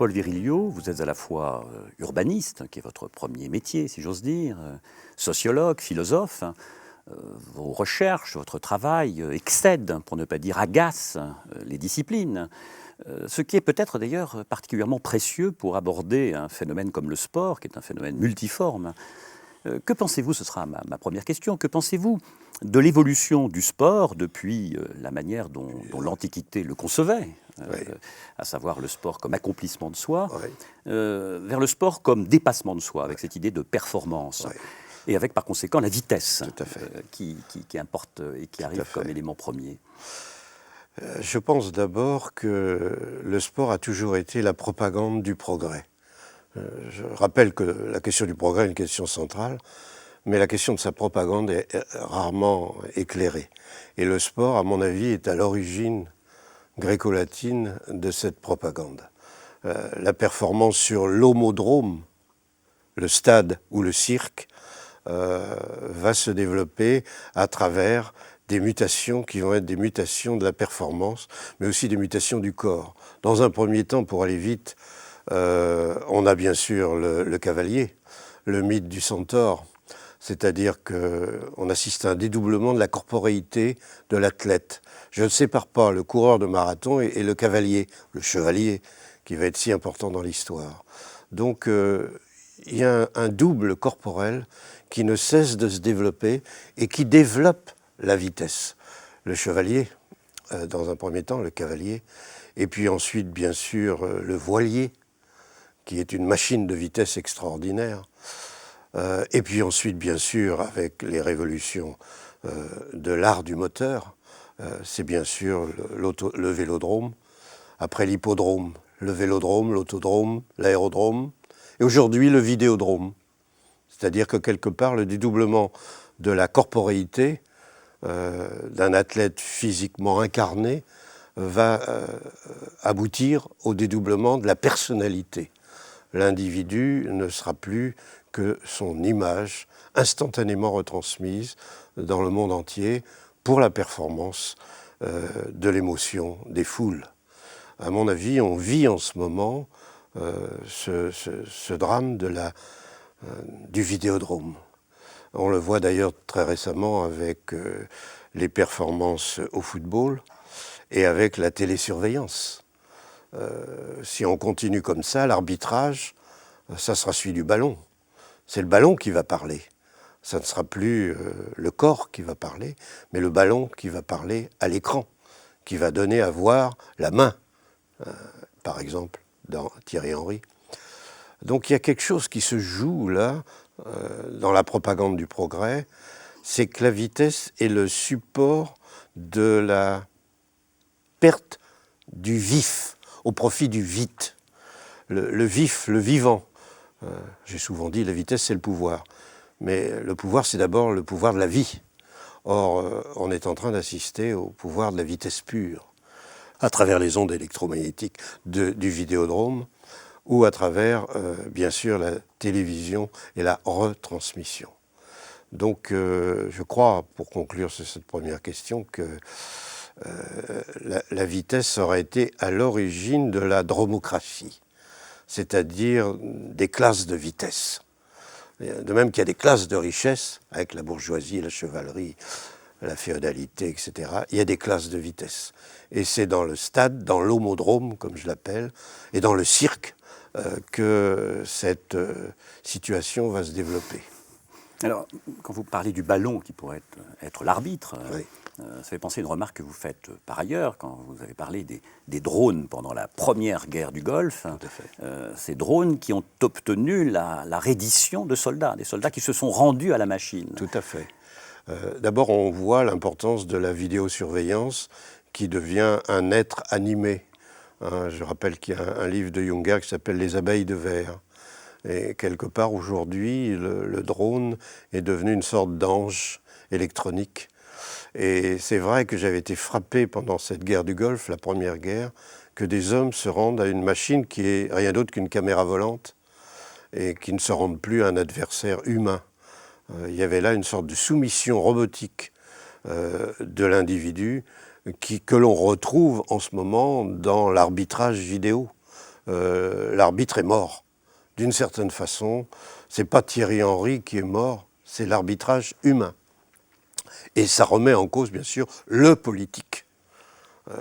Paul Virilio, vous êtes à la fois urbaniste, qui est votre premier métier, si j'ose dire, sociologue, philosophe. Vos recherches, votre travail excèdent, pour ne pas dire agacent, les disciplines. Ce qui est peut-être d'ailleurs particulièrement précieux pour aborder un phénomène comme le sport, qui est un phénomène multiforme. Que pensez-vous, ce sera ma première question, que pensez-vous de l'évolution du sport depuis la manière dont l'Antiquité le concevait, à savoir le sport comme accomplissement de soi, vers le sport comme dépassement de soi, avec cette idée de performance, et avec par conséquent la vitesse qui importe et qui arrive comme élément premier? Je pense d'abord que le sport a toujours été la propagande du progrès. Je rappelle que la question du progrès est une question centrale, mais la question de sa propagande est rarement éclairée. Et le sport, à mon avis, est à l'origine gréco-latine de cette propagande. La performance sur l'homodrome, le stade ou le cirque, va se développer à travers des mutations qui vont être des mutations de la performance, mais aussi des mutations du corps. Dans un premier temps, pour aller vite, on a bien sûr le cavalier, le mythe du centaure, c'est-à-dire qu'on assiste à un dédoublement de la corporéité de l'athlète. Je ne sépare pas le coureur de marathon et le cavalier, le chevalier, qui va être si important dans l'histoire. Donc il y a un double corporel qui ne cesse de se développer et qui développe la vitesse. Le chevalier, dans un premier temps, le cavalier, et puis ensuite, bien sûr, le voilier, qui est une machine de vitesse extraordinaire. Et puis ensuite, bien sûr, avec les révolutions de l'art du moteur, c'est bien sûr le vélodrome, après l'hippodrome, le vélodrome, l'autodrome, l'aérodrome, et aujourd'hui le vidéodrome. C'est-à-dire que quelque part, le dédoublement de la corporéité d'un athlète physiquement incarné va aboutir au dédoublement de la personnalité. L'individu ne sera plus que son image instantanément retransmise dans le monde entier pour la performance de l'émotion des foules. À mon avis, on vit en ce moment ce drame du vidéodrome. On le voit d'ailleurs très récemment avec les performances au football et avec la télésurveillance. Si on continue comme ça, l'arbitrage, ça sera celui du ballon. C'est le ballon qui va parler. Ça ne sera plus le corps qui va parler, mais le ballon qui va parler à l'écran, qui va donner à voir la main, par exemple, dans Thierry Henry. Donc il y a quelque chose qui se joue là, dans la propagande du progrès, c'est que la vitesse est le support de la perte du vif au profit du vite. Le vif, le vivant. J'ai souvent dit la vitesse c'est le pouvoir. Mais le pouvoir c'est d'abord le pouvoir de la vie. Or, on est en train d'assister au pouvoir de la vitesse pure, à travers les ondes électromagnétiques du vidéodrome, ou à travers, bien sûr, la télévision et la retransmission. Donc, je crois, pour conclure sur cette première question, que la vitesse aurait été à l'origine de la dromocratie, c'est-à-dire des classes de vitesse. De même qu'il y a des classes de richesse, avec la bourgeoisie, la chevalerie, la féodalité, etc., il y a des classes de vitesse. Et c'est dans le stade, dans l'homodrome, comme je l'appelle, et dans le cirque, que cette situation va se développer. Alors, quand vous parlez du ballon qui pourrait être l'arbitre, ça fait penser à une remarque que vous faites par ailleurs, quand vous avez parlé des drones pendant la première guerre du Golfe. Tout à fait. Ces drones qui ont obtenu la reddition de soldats, des soldats qui se sont rendus à la machine. Tout à fait. D'abord, on voit l'importance de la vidéosurveillance qui devient un être animé. Je rappelle qu'il y a un livre de Junger qui s'appelle « Les abeilles de verre ». Et quelque part, aujourd'hui, le drone est devenu une sorte d'ange électronique. Et c'est vrai que j'avais été frappé pendant cette guerre du Golfe, la première guerre, que des hommes se rendent à une machine qui est rien d'autre qu'une caméra volante et qui ne se rendent plus à un adversaire humain. Il y avait là une sorte de soumission robotique de l'individu que l'on retrouve en ce moment dans l'arbitrage vidéo. l'arbitre est mort. D'une certaine façon, c'est pas Thierry Henry qui est mort, c'est l'arbitrage humain. Et ça remet en cause, bien sûr, le politique.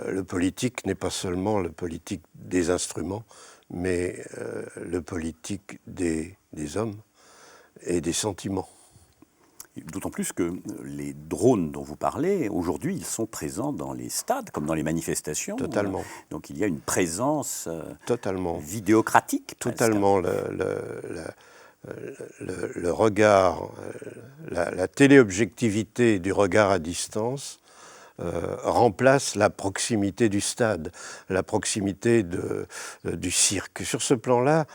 Le politique n'est pas seulement le politique des instruments, mais le politique des hommes et des sentiments. D'autant plus que les drones dont vous parlez, aujourd'hui, ils sont présents dans les stades, comme dans les manifestations. Totalement. Donc il y a une présence totalement vidéocratique. Totalement. Le regard, la téléobjectivité du regard à distance remplace la proximité du stade, la proximité du cirque. Sur ce plan-là,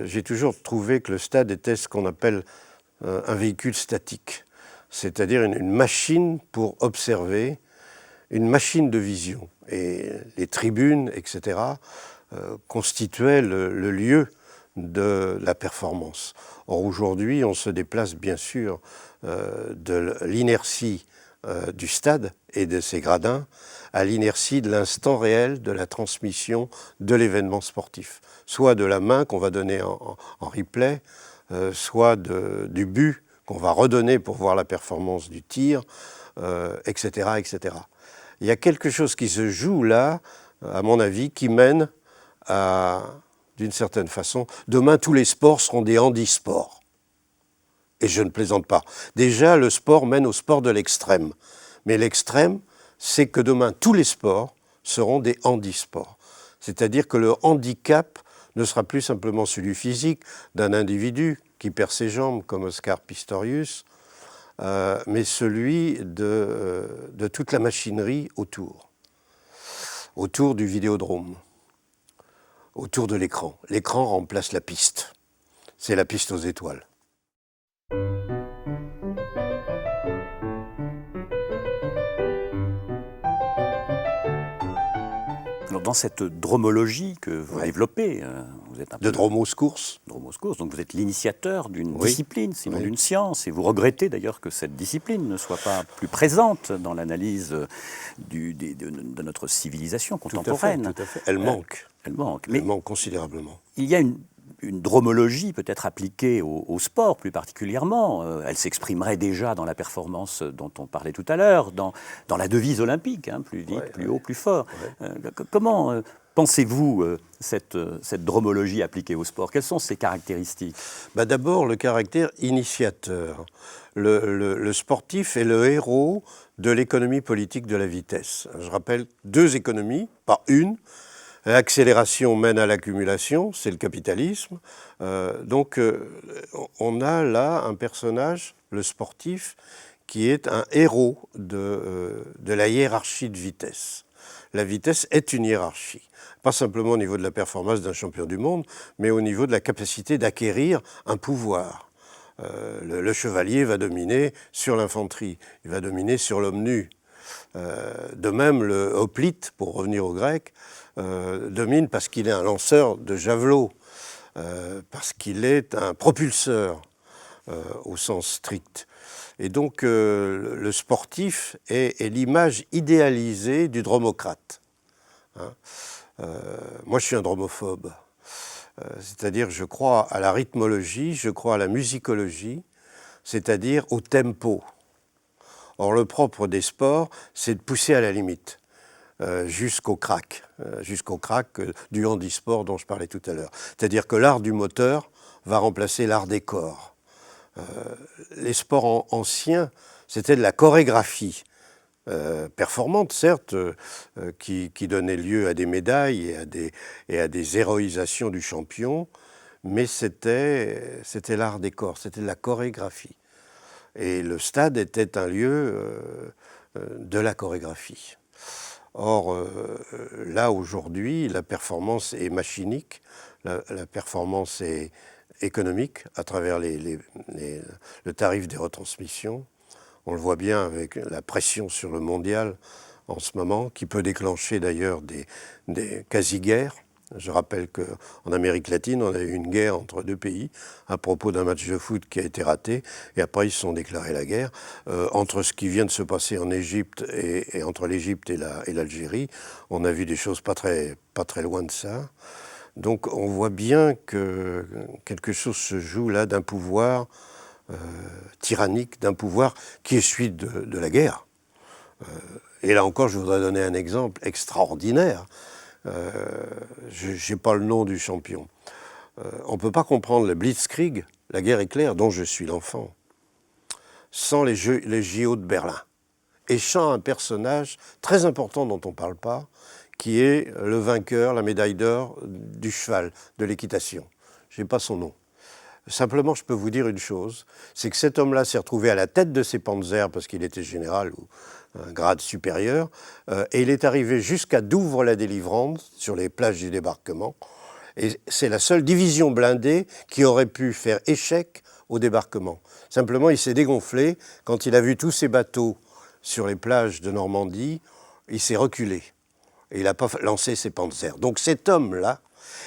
j'ai toujours trouvé que le stade était ce qu'on appelle un véhicule statique, c'est-à-dire une machine pour observer, une machine de vision. Et les tribunes, etc., constituaient le lieu de la performance. Or, aujourd'hui, on se déplace bien sûr de l'inertie du stade et de ses gradins à l'inertie de l'instant réel de la transmission de l'événement sportif. Soit de la main qu'on va donner en replay, soit du but qu'on va redonner pour voir la performance du tir, etc., etc. Il y a quelque chose qui se joue là, à mon avis, qui mène à, d'une certaine façon, demain tous les sports seront des handisports. Et je ne plaisante pas. Déjà, le sport mène au sport de l'extrême. Mais l'extrême, c'est que demain tous les sports seront des handisports. C'est-à-dire que le handicap ne sera plus simplement celui physique d'un individu qui perd ses jambes, comme Oscar Pistorius, mais celui de toute la machinerie autour du vidéodrome, autour de l'écran. L'écran remplace la piste. C'est la piste aux étoiles. Alors dans cette dromologie que vous développez, vous êtes un peu... De dromos course. Dromos course, donc vous êtes l'initiateur d'une Oui. discipline, sinon Oui. d'une science, et vous regrettez d'ailleurs que cette discipline ne soit pas plus présente dans l'analyse de notre civilisation contemporaine. Tout à fait. Elle manque. Elle manque. Elle manque considérablement. Il y a une dromologie peut-être appliquée au sport plus particulièrement. Elle s'exprimerait déjà dans la performance dont on parlait tout à l'heure, dans la devise olympique, hein, plus vite, plus haut, plus fort. Comment pensez-vous cette dromologie appliquée au sport? Quelles sont ses caractéristiques? D'abord, le caractère initiateur. Le sportif est le héros de l'économie politique de la vitesse. Je rappelle 2 économies, pas une. L'accélération mène à l'accumulation, c'est le capitalisme. Donc on a là un personnage, le sportif, qui est un héros de la hiérarchie de vitesse. La vitesse est une hiérarchie, pas simplement au niveau de la performance d'un champion du monde, mais au niveau de la capacité d'acquérir un pouvoir. Le chevalier va dominer sur l'infanterie, il va dominer sur l'homme nu. De même, le hoplite, pour revenir au grec, domine parce qu'il est un lanceur de javelot, parce qu'il est un propulseur au sens strict. Et donc le sportif est l'image idéalisée du dromocrate. Hein. Moi je suis un dromophobe, c'est-à-dire je crois à la rythmologie, je crois à la musicologie, c'est-à-dire au tempo. Or le propre des sports, c'est de pousser à la limite. Jusqu'au crack du handisport dont je parlais tout à l'heure. C'est-à-dire que l'art du moteur va remplacer l'art des corps. Les sports anciens, c'était de la chorégraphie performante, certes, qui donnait lieu à des médailles et à des héroïsations du champion, mais c'était l'art des corps, c'était de la chorégraphie. Et le stade était un lieu de la chorégraphie. Or, là, aujourd'hui, la performance est machinique, la performance est économique à travers le tarif des retransmissions. On le voit bien avec la pression sur le mondial en ce moment, qui peut déclencher d'ailleurs des quasi-guerres. Je rappelle qu'en Amérique latine, on a eu une guerre entre 2 pays à propos d'un match de foot qui a été raté, et après ils se sont déclarés la guerre. Entre ce qui vient de se passer en Égypte et entre l'Égypte et l'Algérie, on a vu des choses pas très loin de ça. Donc on voit bien que quelque chose se joue là d'un pouvoir tyrannique, d'un pouvoir qui est celui de la guerre. Et là encore, je voudrais donner un exemple extraordinaire. Je n'ai pas le nom du champion. On ne peut pas comprendre le Blitzkrieg, la guerre éclair, dont je suis l'enfant, sans les JO de Berlin. Et sans un personnage très important dont on ne parle pas, qui est le vainqueur, la médaille d'or du cheval, de l'équitation. Je n'ai pas son nom. Simplement, je peux vous dire une chose, c'est que cet homme-là s'est retrouvé à la tête de ses panzers, parce qu'il était général ou un grade supérieur, et il est arrivé jusqu'à Douvres-la-Délivrance, sur les plages du débarquement, et c'est la seule division blindée qui aurait pu faire échec au débarquement. Simplement, il s'est dégonflé quand il a vu tous ces bateaux sur les plages de Normandie, il s'est reculé et il n'a pas lancé ses panzers. Donc cet homme-là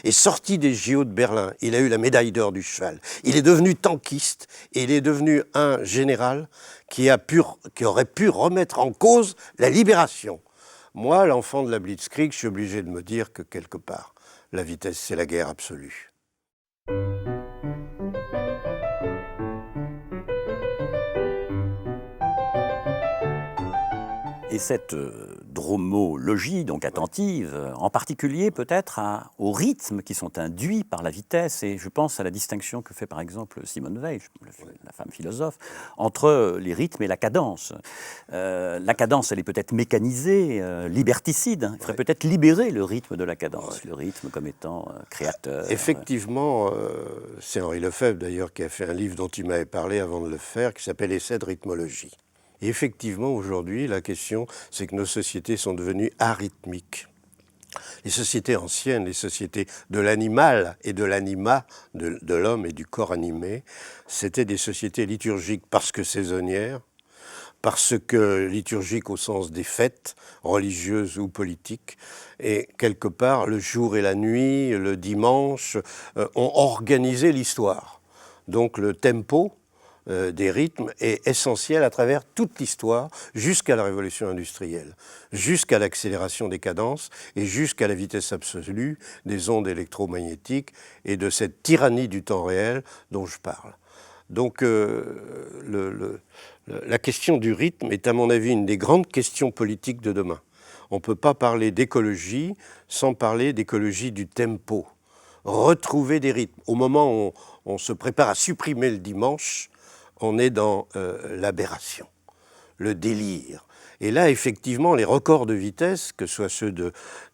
est sorti des JO de Berlin, il a eu la médaille d'or du cheval, il est devenu tankiste et il est devenu un général qui aurait pu remettre en cause la libération. Moi, l'enfant de la Blitzkrieg, je suis obligé de me dire que quelque part, la vitesse, c'est la guerre absolue. Et cette dromologie, donc attentive, en particulier peut-être aux rythmes qui sont induits par la vitesse, et je pense à la distinction que fait par exemple Simone Veil, la femme philosophe, entre les rythmes et la cadence. La cadence, elle est peut-être mécanisée, liberticide, il faudrait peut-être libérer le rythme de la cadence, le rythme comme étant créateur. Effectivement, c'est Henri Lefebvre d'ailleurs qui a fait un livre dont il m'avait parlé avant de le faire, qui s'appelle « Essai de rythmologie ». Et effectivement, aujourd'hui, la question, c'est que nos sociétés sont devenues arythmiques. Les sociétés anciennes, les sociétés de l'animal et de l'anima, de l'homme et du corps animé, c'était des sociétés liturgiques parce que saisonnières, parce que liturgiques au sens des fêtes religieuses ou politiques. Et quelque part, le jour et la nuit, le dimanche, ont organisé l'histoire. Donc le tempo des rythmes est essentiel à travers toute l'histoire, jusqu'à la révolution industrielle, jusqu'à l'accélération des cadences et jusqu'à la vitesse absolue des ondes électromagnétiques et de cette tyrannie du temps réel dont je parle. Donc la question du rythme est à mon avis une des grandes questions politiques de demain. On ne peut pas parler d'écologie sans parler d'écologie du tempo. Retrouver des rythmes. Au moment où on se prépare à supprimer le dimanche, on est dans l'aberration, le délire. Et là, effectivement, les records de vitesse, que ce soit ceux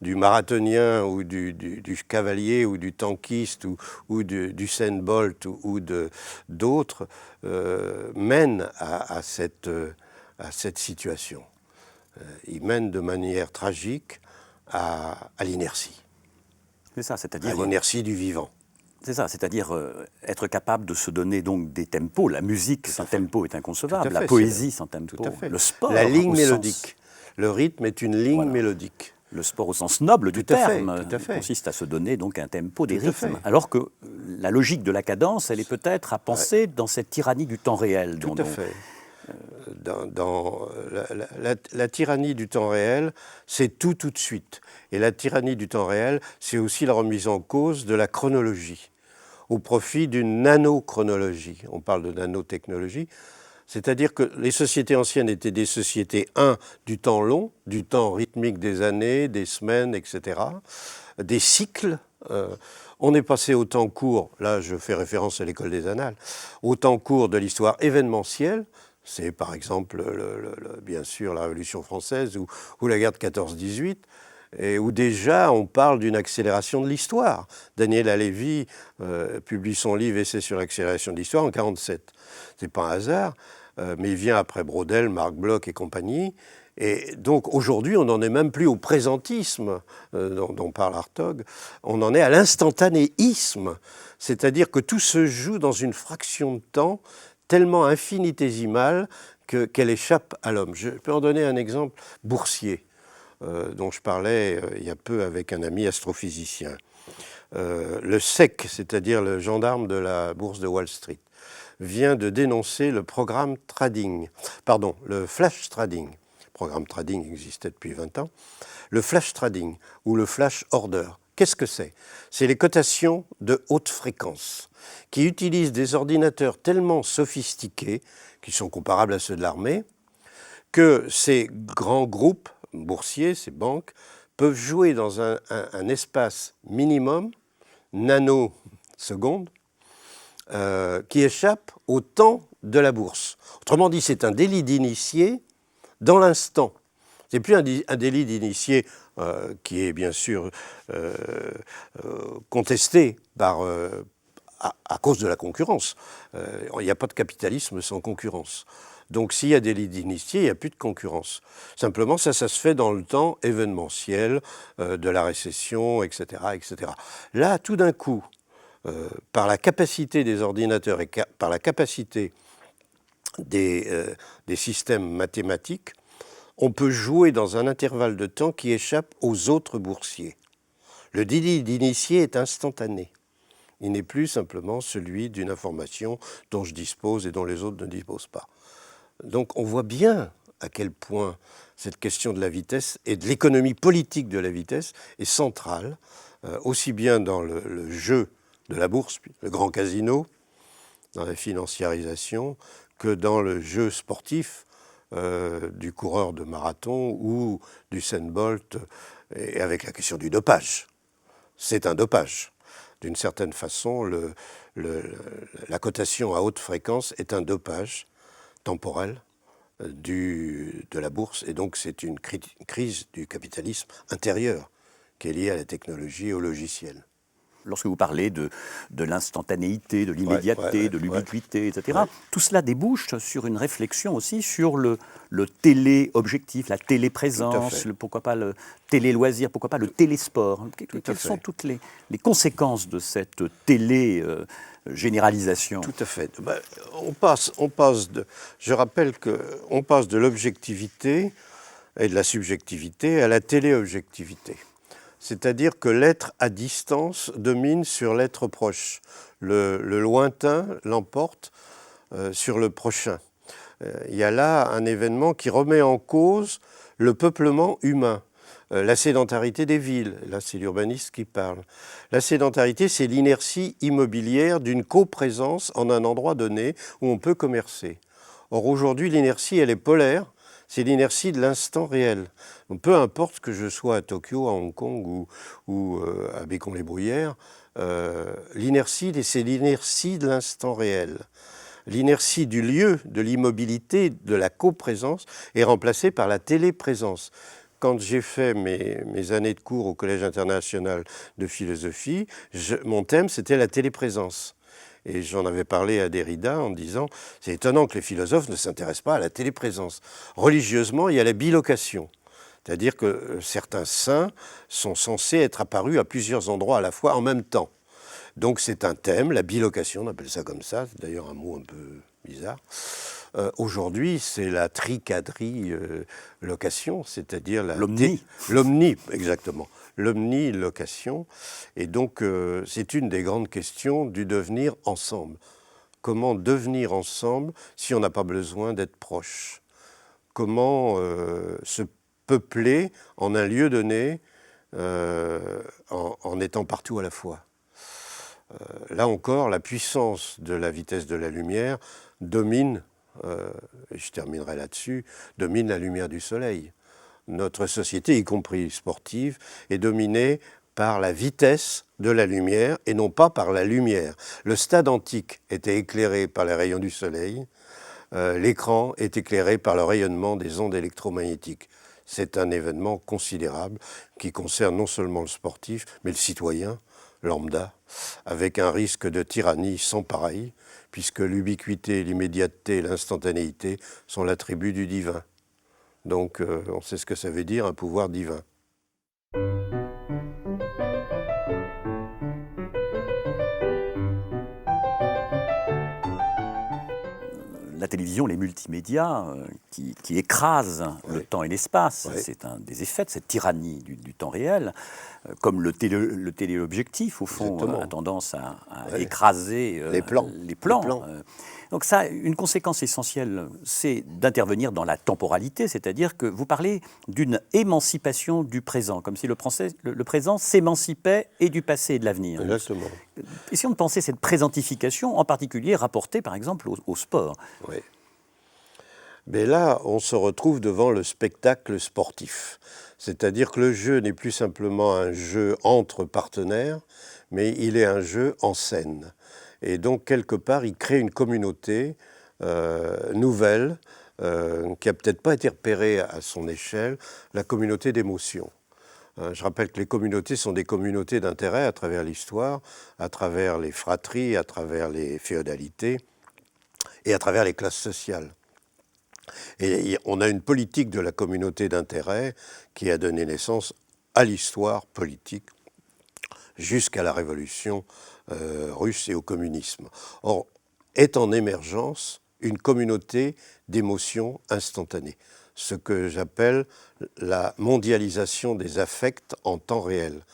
du marathonien ou du cavalier ou du tankiste ou du Usain Bolt ou d'autres, mènent à cette situation. Ils mènent de manière tragique à l'inertie. C'est ça, c'est-à-dire à l'inertie du vivant. C'est ça, c'est-à-dire être capable de se donner donc des tempos. La musique sans tempo est inconcevable, la poésie sans tempo, le sport. La ligne mélodique. Le rythme est une ligne mélodique. Le sport au sens noble du terme consiste à se donner donc un tempo, des rythmes. Alors que la logique de la cadence, elle est peut-être à penser dans cette tyrannie du temps réel. Tout à fait. Dans la tyrannie du temps réel, c'est tout de suite. Et la tyrannie du temps réel, c'est aussi la remise en cause de la chronologie, au profit d'une nanochronologie. On parle de nanotechnologie, c'est-à-dire que les sociétés anciennes étaient des sociétés, du temps long, du temps rythmique des années, des semaines, etc., des cycles. On est passé au temps court, là je fais référence à l'école des Annales, au temps court de l'histoire événementielle. C'est par exemple, bien sûr, la Révolution française ou la guerre de 14-18, et où déjà on parle d'une accélération de l'histoire. Daniel Halévy publie son livre « Essai sur l'accélération de l'histoire » en 1947. Ce n'est pas un hasard, mais il vient après Braudel, Marc Bloch et compagnie. Et donc aujourd'hui, on n'en est même plus au présentisme dont parle Hartog, on en est à l'instantanéisme, c'est-à-dire que tout se joue dans une fraction de temps tellement infinitésimale qu'elle échappe à l'homme. Je peux en donner un exemple boursier, dont je parlais il y a peu avec un ami astrophysicien. Le SEC, c'est-à-dire le gendarme de la bourse de Wall Street, vient de dénoncer le flash trading. Le programme trading existait depuis 20 ans. Le flash trading ou le flash order. Qu'est-ce que c'est? C'est les cotations de haute fréquence, qui utilisent des ordinateurs tellement sophistiqués, qui sont comparables à ceux de l'armée, que ces grands groupes boursiers, ces banques, peuvent jouer dans un espace minimum, nanosecondes, qui échappe au temps de la bourse. Autrement dit, c'est un délit d'initié dans l'instant. Ce n'est plus un délit d'initié qui est bien sûr contesté à cause de la concurrence. Il n'y a pas de capitalisme sans concurrence. Donc s'il y a délit d'initié, il n'y a plus de concurrence. Simplement, ça se fait dans le temps événementiel de la récession, etc., etc. Là, tout d'un coup, par la capacité des ordinateurs et par la capacité des systèmes mathématiques, on peut jouer dans un intervalle de temps qui échappe aux autres boursiers. Le délit d'initié est instantané. Il n'est plus simplement celui d'une information dont je dispose et dont les autres ne disposent pas. Donc on voit bien à quel point cette question de la vitesse et de l'économie politique de la vitesse est centrale, aussi bien dans le jeu de la bourse, le grand casino, dans la financiarisation, que dans le jeu sportif du coureur de marathon ou du Usain Bolt, et avec la question du dopage. C'est un dopage. D'une certaine façon, la cotation à haute fréquence est un dopage temporel de la bourse, et donc c'est une crise du capitalisme intérieur qui est liée à la technologie et au logiciel. Lorsque vous parlez de l'instantanéité, de l'immédiateté, de l'ubiquité, etc., tout cela débouche sur une réflexion aussi sur le téléobjectif, la téléprésence, pourquoi pas le téléloisir, pourquoi pas le télésport. Quelles sont toutes les conséquences de cette télé-généralisation? Tout à fait. Je rappelle qu'on passe de l'objectivité et de la subjectivité à la téléobjectivité. C'est-à-dire que l'être à distance domine sur l'être proche. Le lointain l'emporte sur le prochain. Il y a là un événement qui remet en cause le peuplement humain. La sédentarité des villes, là c'est l'urbaniste qui parle. La sédentarité, c'est l'inertie immobilière d'une coprésence en un endroit donné où on peut commercer. Or aujourd'hui, l'inertie, elle est polaire. C'est l'inertie de l'instant réel. Donc, peu importe que je sois à Tokyo, à Hong Kong ou à Bécon-les-Bruyères, l'inertie, c'est l'inertie de l'instant réel. L'inertie du lieu, de l'immobilité, de la coprésence est remplacée par la téléprésence. Quand j'ai fait mes années de cours au Collège international de philosophie, mon thème, c'était la téléprésence. Et j'en avais parlé à Derrida en disant « C'est étonnant que les philosophes ne s'intéressent pas à la téléprésence. » Religieusement, il y a la bilocation. C'est-à-dire que certains saints sont censés être apparus à plusieurs endroits à la fois en même temps. Donc c'est un thème, la bilocation, on appelle ça comme ça, c'est d'ailleurs un mot un peu bizarre. Aujourd'hui, c'est la tricadri-location, c'est-à-dire l'omni, exactement. L'omni-location. Et donc, c'est une des grandes questions du devenir ensemble. Comment devenir ensemble si on n'a pas besoin d'être proche? Comment se peupler en un lieu donné en étant partout à la fois? Là encore, la puissance de la vitesse de la lumière domine, et je terminerai là-dessus, domine la lumière du soleil. Notre société, y compris sportive, est dominée par la vitesse de la lumière et non pas par la lumière. Le stade antique était éclairé par les rayons du soleil, l'écran est éclairé par le rayonnement des ondes électromagnétiques. C'est un événement considérable qui concerne non seulement le sportif, mais le citoyen lambda, avec un risque de tyrannie sans pareil, puisque l'ubiquité, l'immédiateté et l'instantanéité sont l'attribut du divin. Donc on sait ce que ça veut dire, un pouvoir divin. la télévision, les multimédias qui écrasent le temps et l'espace. Oui. C'est un des effets de cette tyrannie du temps réel, comme le téléobjectif, au fond, Exactement. a tendance à Oui. écraser Les plans. les plans. Les plans. Donc ça, une conséquence essentielle, c'est d'intervenir dans la temporalité, c'est-à-dire que vous parlez d'une émancipation du présent, comme si le présent s'émancipait et du passé et de l'avenir. Exactement. Essayons de penser cette présentification, en particulier rapportée par exemple au sport. Oui. Mais là, on se retrouve devant le spectacle sportif. C'est-à-dire que le jeu n'est plus simplement un jeu entre partenaires, mais il est un jeu en scène. Et donc, quelque part, il crée une communauté nouvelle, qui n'a peut-être pas été repérée à son échelle, la communauté d'émotions. Je rappelle que les communautés sont des communautés d'intérêt à travers l'histoire, à travers les fratries, à travers les féodalités et à travers les classes sociales. Et on a une politique de la communauté d'intérêt qui a donné naissance à l'histoire politique jusqu'à la révolution russe et au communisme. Or, est en émergence une communauté d'émotions instantanées, ce que j'appelle la mondialisation des affects en temps réel.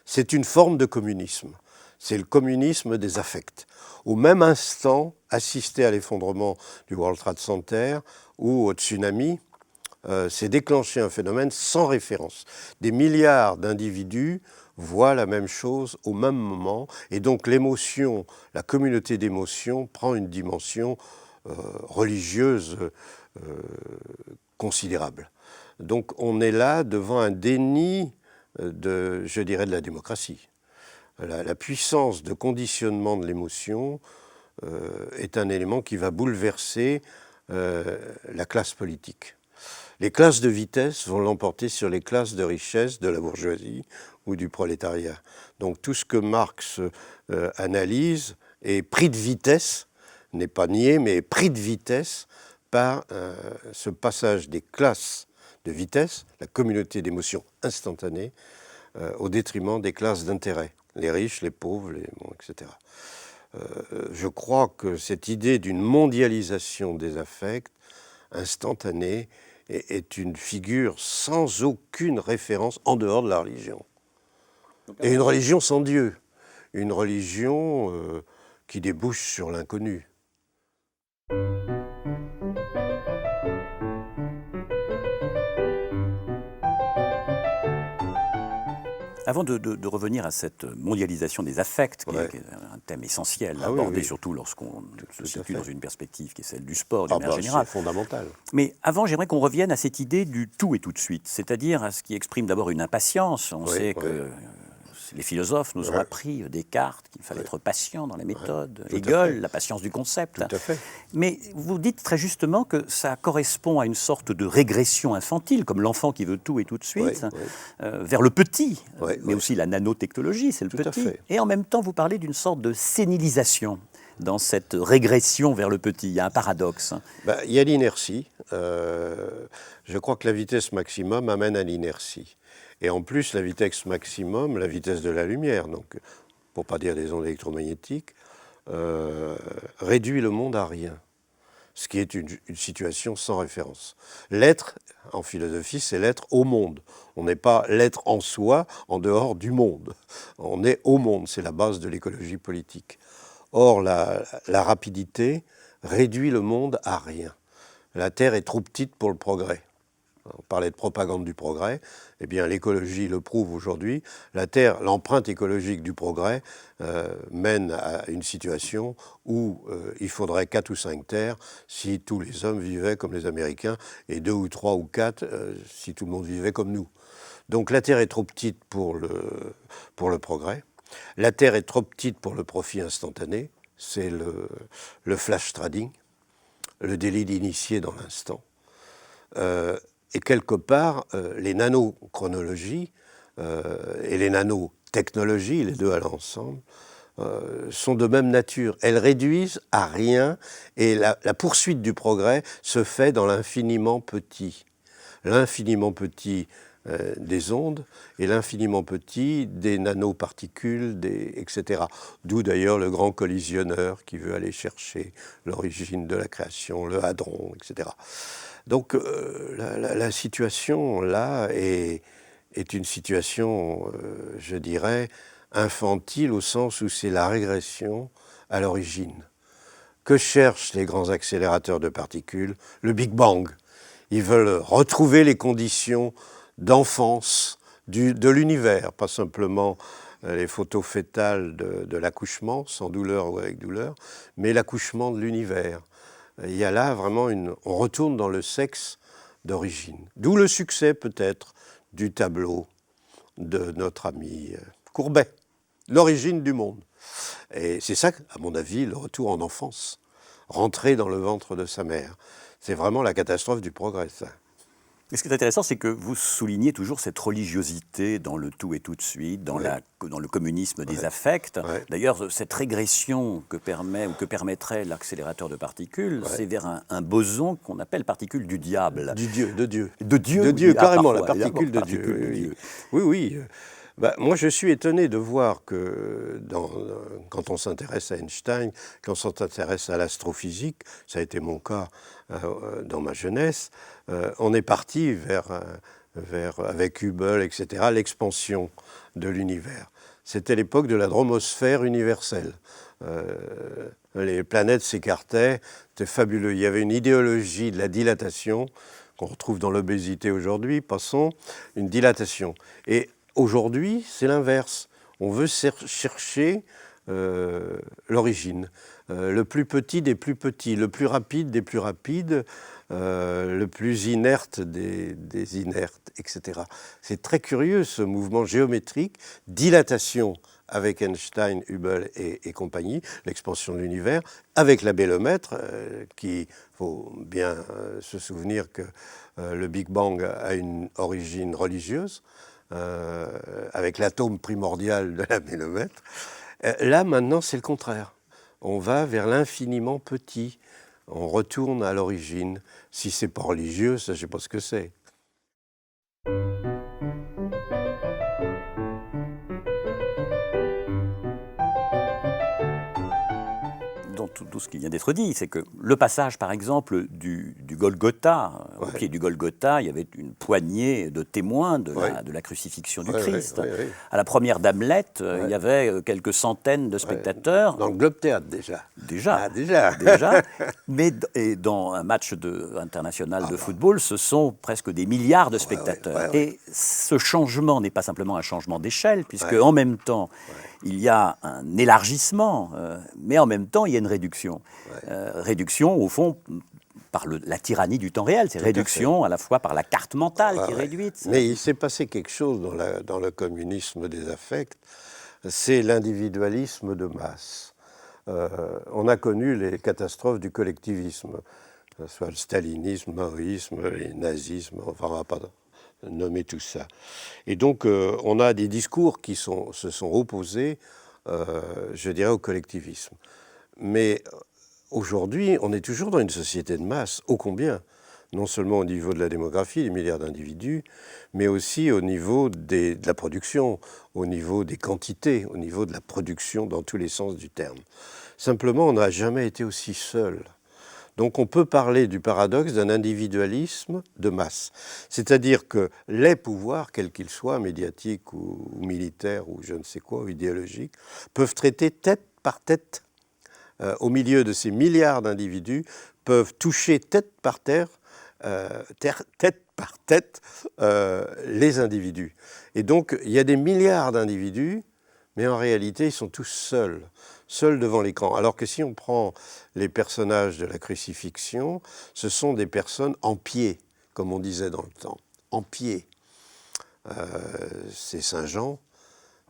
C'est une forme de communisme. C'est le communisme des affects. Au même instant, assister à l'effondrement du World Trade Center ou au tsunami, s'est déclenché un phénomène sans référence. Des milliards d'individus voient la même chose au même moment, et donc l'émotion, la communauté d'émotions prend une dimension religieuse considérable. Donc on est là devant un déni je dirais, de la démocratie. La puissance de conditionnement de l'émotion est un élément qui va bouleverser la classe politique. Les classes de vitesse vont l'emporter sur les classes de richesse de la bourgeoisie ou du prolétariat. Donc tout ce que Marx analyse est pris de vitesse, n'est pas nié, mais est pris de vitesse par ce passage des classes de vitesse, la communauté d'émotions instantanées, au détriment des classes d'intérêt, les riches, les pauvres, etc. Je crois que cette idée d'une mondialisation des affects instantanée est une figure sans aucune référence en dehors de la religion. Et une religion sans Dieu, une religion qui débouche sur l'inconnu. Avant de revenir à cette mondialisation des affects, qui est un thème essentiel, abordé surtout lorsqu'on se situe dans une perspective qui est celle du sport, d'une manière générale. C'est fondamental. Mais avant, j'aimerais qu'on revienne à cette idée du tout et tout de suite, c'est-à-dire à ce qui exprime d'abord une impatience. On sait que les philosophes nous ont appris, Descartes, qu'il fallait être patient dans les méthodes, Hegel, la patience du concept. Tout à fait. Mais vous dites très justement que ça correspond à une sorte de régression infantile, comme l'enfant qui veut tout et tout de suite, vers le petit, mais aussi la nanotechnologie, c'est le tout petit. Et en même temps, vous parlez d'une sorte de sénilisation dans cette régression vers le petit. Il y a un paradoxe. Il y a l'inertie. Je crois que la vitesse maximum amène à l'inertie. Et en plus, la vitesse maximum, la vitesse de la lumière, donc pour ne pas dire des ondes électromagnétiques, réduit le monde à rien, ce qui est une situation sans référence. L'être, en philosophie, c'est l'être au monde. On n'est pas l'être en soi, en dehors du monde. On est au monde, c'est la base de l'écologie politique. Or, la rapidité réduit le monde à rien. La Terre est trop petite pour le progrès. On parlait de propagande du progrès, eh bien l'écologie le prouve aujourd'hui. La Terre, l'empreinte écologique du progrès mène à une situation où il faudrait 4 ou 5 terres si tous les hommes vivaient comme les Américains et 2 ou 3 ou 4 si tout le monde vivait comme nous. Donc la Terre est trop petite pour le progrès. La Terre est trop petite pour le profit instantané. C'est le flash trading, le délit d'initié dans l'instant. Et quelque part, les nanochronologies et les nanotechnologies, les deux à l'ensemble, sont de même nature. Elles réduisent à rien et la poursuite du progrès se fait dans l'infiniment petit. L'infiniment petit des ondes, et l'infiniment petit des nanoparticules, etc. D'où d'ailleurs le grand collisionneur qui veut aller chercher l'origine de la création, le hadron, etc. Donc la situation là est une situation, je dirais, infantile au sens où c'est la régression à l'origine. Que cherchent les grands accélérateurs de particules? Le Big Bang. Ils veulent retrouver les conditions d'enfance de l'univers, pas simplement les photos fœtales de l'accouchement, sans douleur ou avec douleur, mais l'accouchement de l'univers. Il y a là vraiment on retourne dans le sexe d'origine. D'où le succès peut-être du tableau de notre ami Courbet, l'origine du monde. Et c'est ça, à mon avis, le retour en enfance, rentrer dans le ventre de sa mère. C'est vraiment la catastrophe du progrès, ça. Et ce qui est intéressant, c'est que vous soulignez toujours cette religiosité dans le tout et tout de suite, dans le communisme des affects. D'ailleurs, cette régression que permettrait l'accélérateur de particules, c'est vers un boson qu'on appelle particule du diable. De Dieu. De Dieu. De Dieu, carrément, parfois, la particule de Dieu. Oui. Moi, je suis étonné de voir que quand on s'intéresse à Einstein, quand on s'intéresse à l'astrophysique, ça a été mon cas dans ma jeunesse, on est parti vers, avec Hubble, etc., l'expansion de l'univers. C'était l'époque de la dromosphère universelle. Les planètes s'écartaient, c'était fabuleux. Il y avait une idéologie de la dilatation qu'on retrouve dans l'obésité aujourd'hui, passons, une dilatation. Et aujourd'hui, c'est l'inverse. On veut chercher l'origine. Le plus petit des plus petits, le plus rapide des plus rapides, le plus inerte des inertes, etc. C'est très curieux ce mouvement géométrique, dilatation avec Einstein, Hubble et compagnie, l'expansion de l'univers, avec la bélomètre, qui faut bien se souvenir que le Big Bang a une origine religieuse, avec l'atome primordial de la bélomètre. Là, maintenant, c'est le contraire. On va vers l'infiniment petit. On retourne à l'origine. Si c'est pas religieux, ça, je sais pas ce que c'est. Dans tout ce qui vient d'être dit, c'est que le passage, par exemple, du Golgotha, au pied du Golgotha, il y avait une poignée de témoins de la crucifixion du Christ. À la première d'Hamlet, il y avait quelques centaines de spectateurs. Dans le Globe Théâtre, déjà. Déjà. Mais dans un match international de football, ce sont presque des milliards de spectateurs. Et ce changement n'est pas simplement un changement d'échelle, puisque en même temps, il y a un élargissement, mais en même temps, il y a une réduction. Réduction, au fond, par la tyrannie du temps réel. C'est réduction à la fois par la carte mentale qui est réduite. Mais il s'est passé quelque chose dans le communisme des affects, c'est l'individualisme de masse. On a connu les catastrophes du collectivisme, que ce soit le stalinisme, le maoïsme, le nazisme, enfin on ne va pas nommer tout ça. Et donc on a des discours qui se sont opposés, je dirais, au collectivisme. Mais aujourd'hui, on est toujours dans une société de masse, ô combien, non seulement au niveau de la démographie, des milliards d'individus, mais aussi au niveau de la production, au niveau des quantités, au niveau de la production dans tous les sens du terme. Simplement, on n'a jamais été aussi seul. Donc on peut parler du paradoxe d'un individualisme de masse. C'est-à-dire que les pouvoirs, quels qu'ils soient, médiatiques ou militaires ou je ne sais quoi, ou idéologiques, peuvent traiter tête par tête, au milieu de ces milliards d'individus, peuvent toucher tête par tête, les individus. Et donc il y a des milliards d'individus, mais en réalité ils sont tous seuls devant l'écran. Alors que si on prend les personnages de la crucifixion, ce sont des personnes en pied, comme on disait dans le temps, en pied. C'est Saint Jean,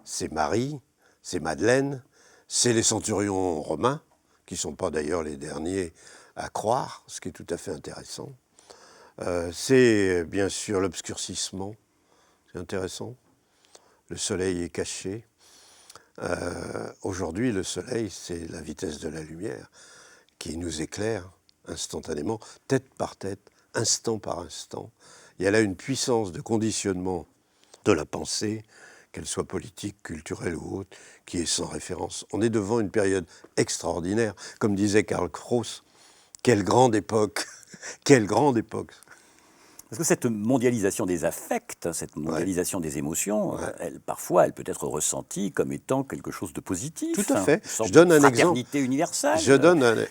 c'est Marie, c'est Madeleine, c'est les centurions romains, qui ne sont pas d'ailleurs les derniers à croire, ce qui est tout à fait intéressant. C'est bien sûr l'obscurcissement, c'est intéressant. Le soleil est caché. Aujourd'hui, le soleil, c'est la vitesse de la lumière qui nous éclaire instantanément, tête par tête, instant par instant. il y a là une puissance de conditionnement de la pensée, qu'elle soit politique, culturelle ou autre, qui est sans référence. On est devant une période extraordinaire. Comme disait Karl Kraus, quelle grande époque. Quelle grande époque. Parce que cette mondialisation des affects, cette mondialisation des émotions, parfois, elle peut être ressentie comme étant quelque chose de positif. Tout à fait. Une sorte Je donne de un exemple. fraternité universelle. Je donne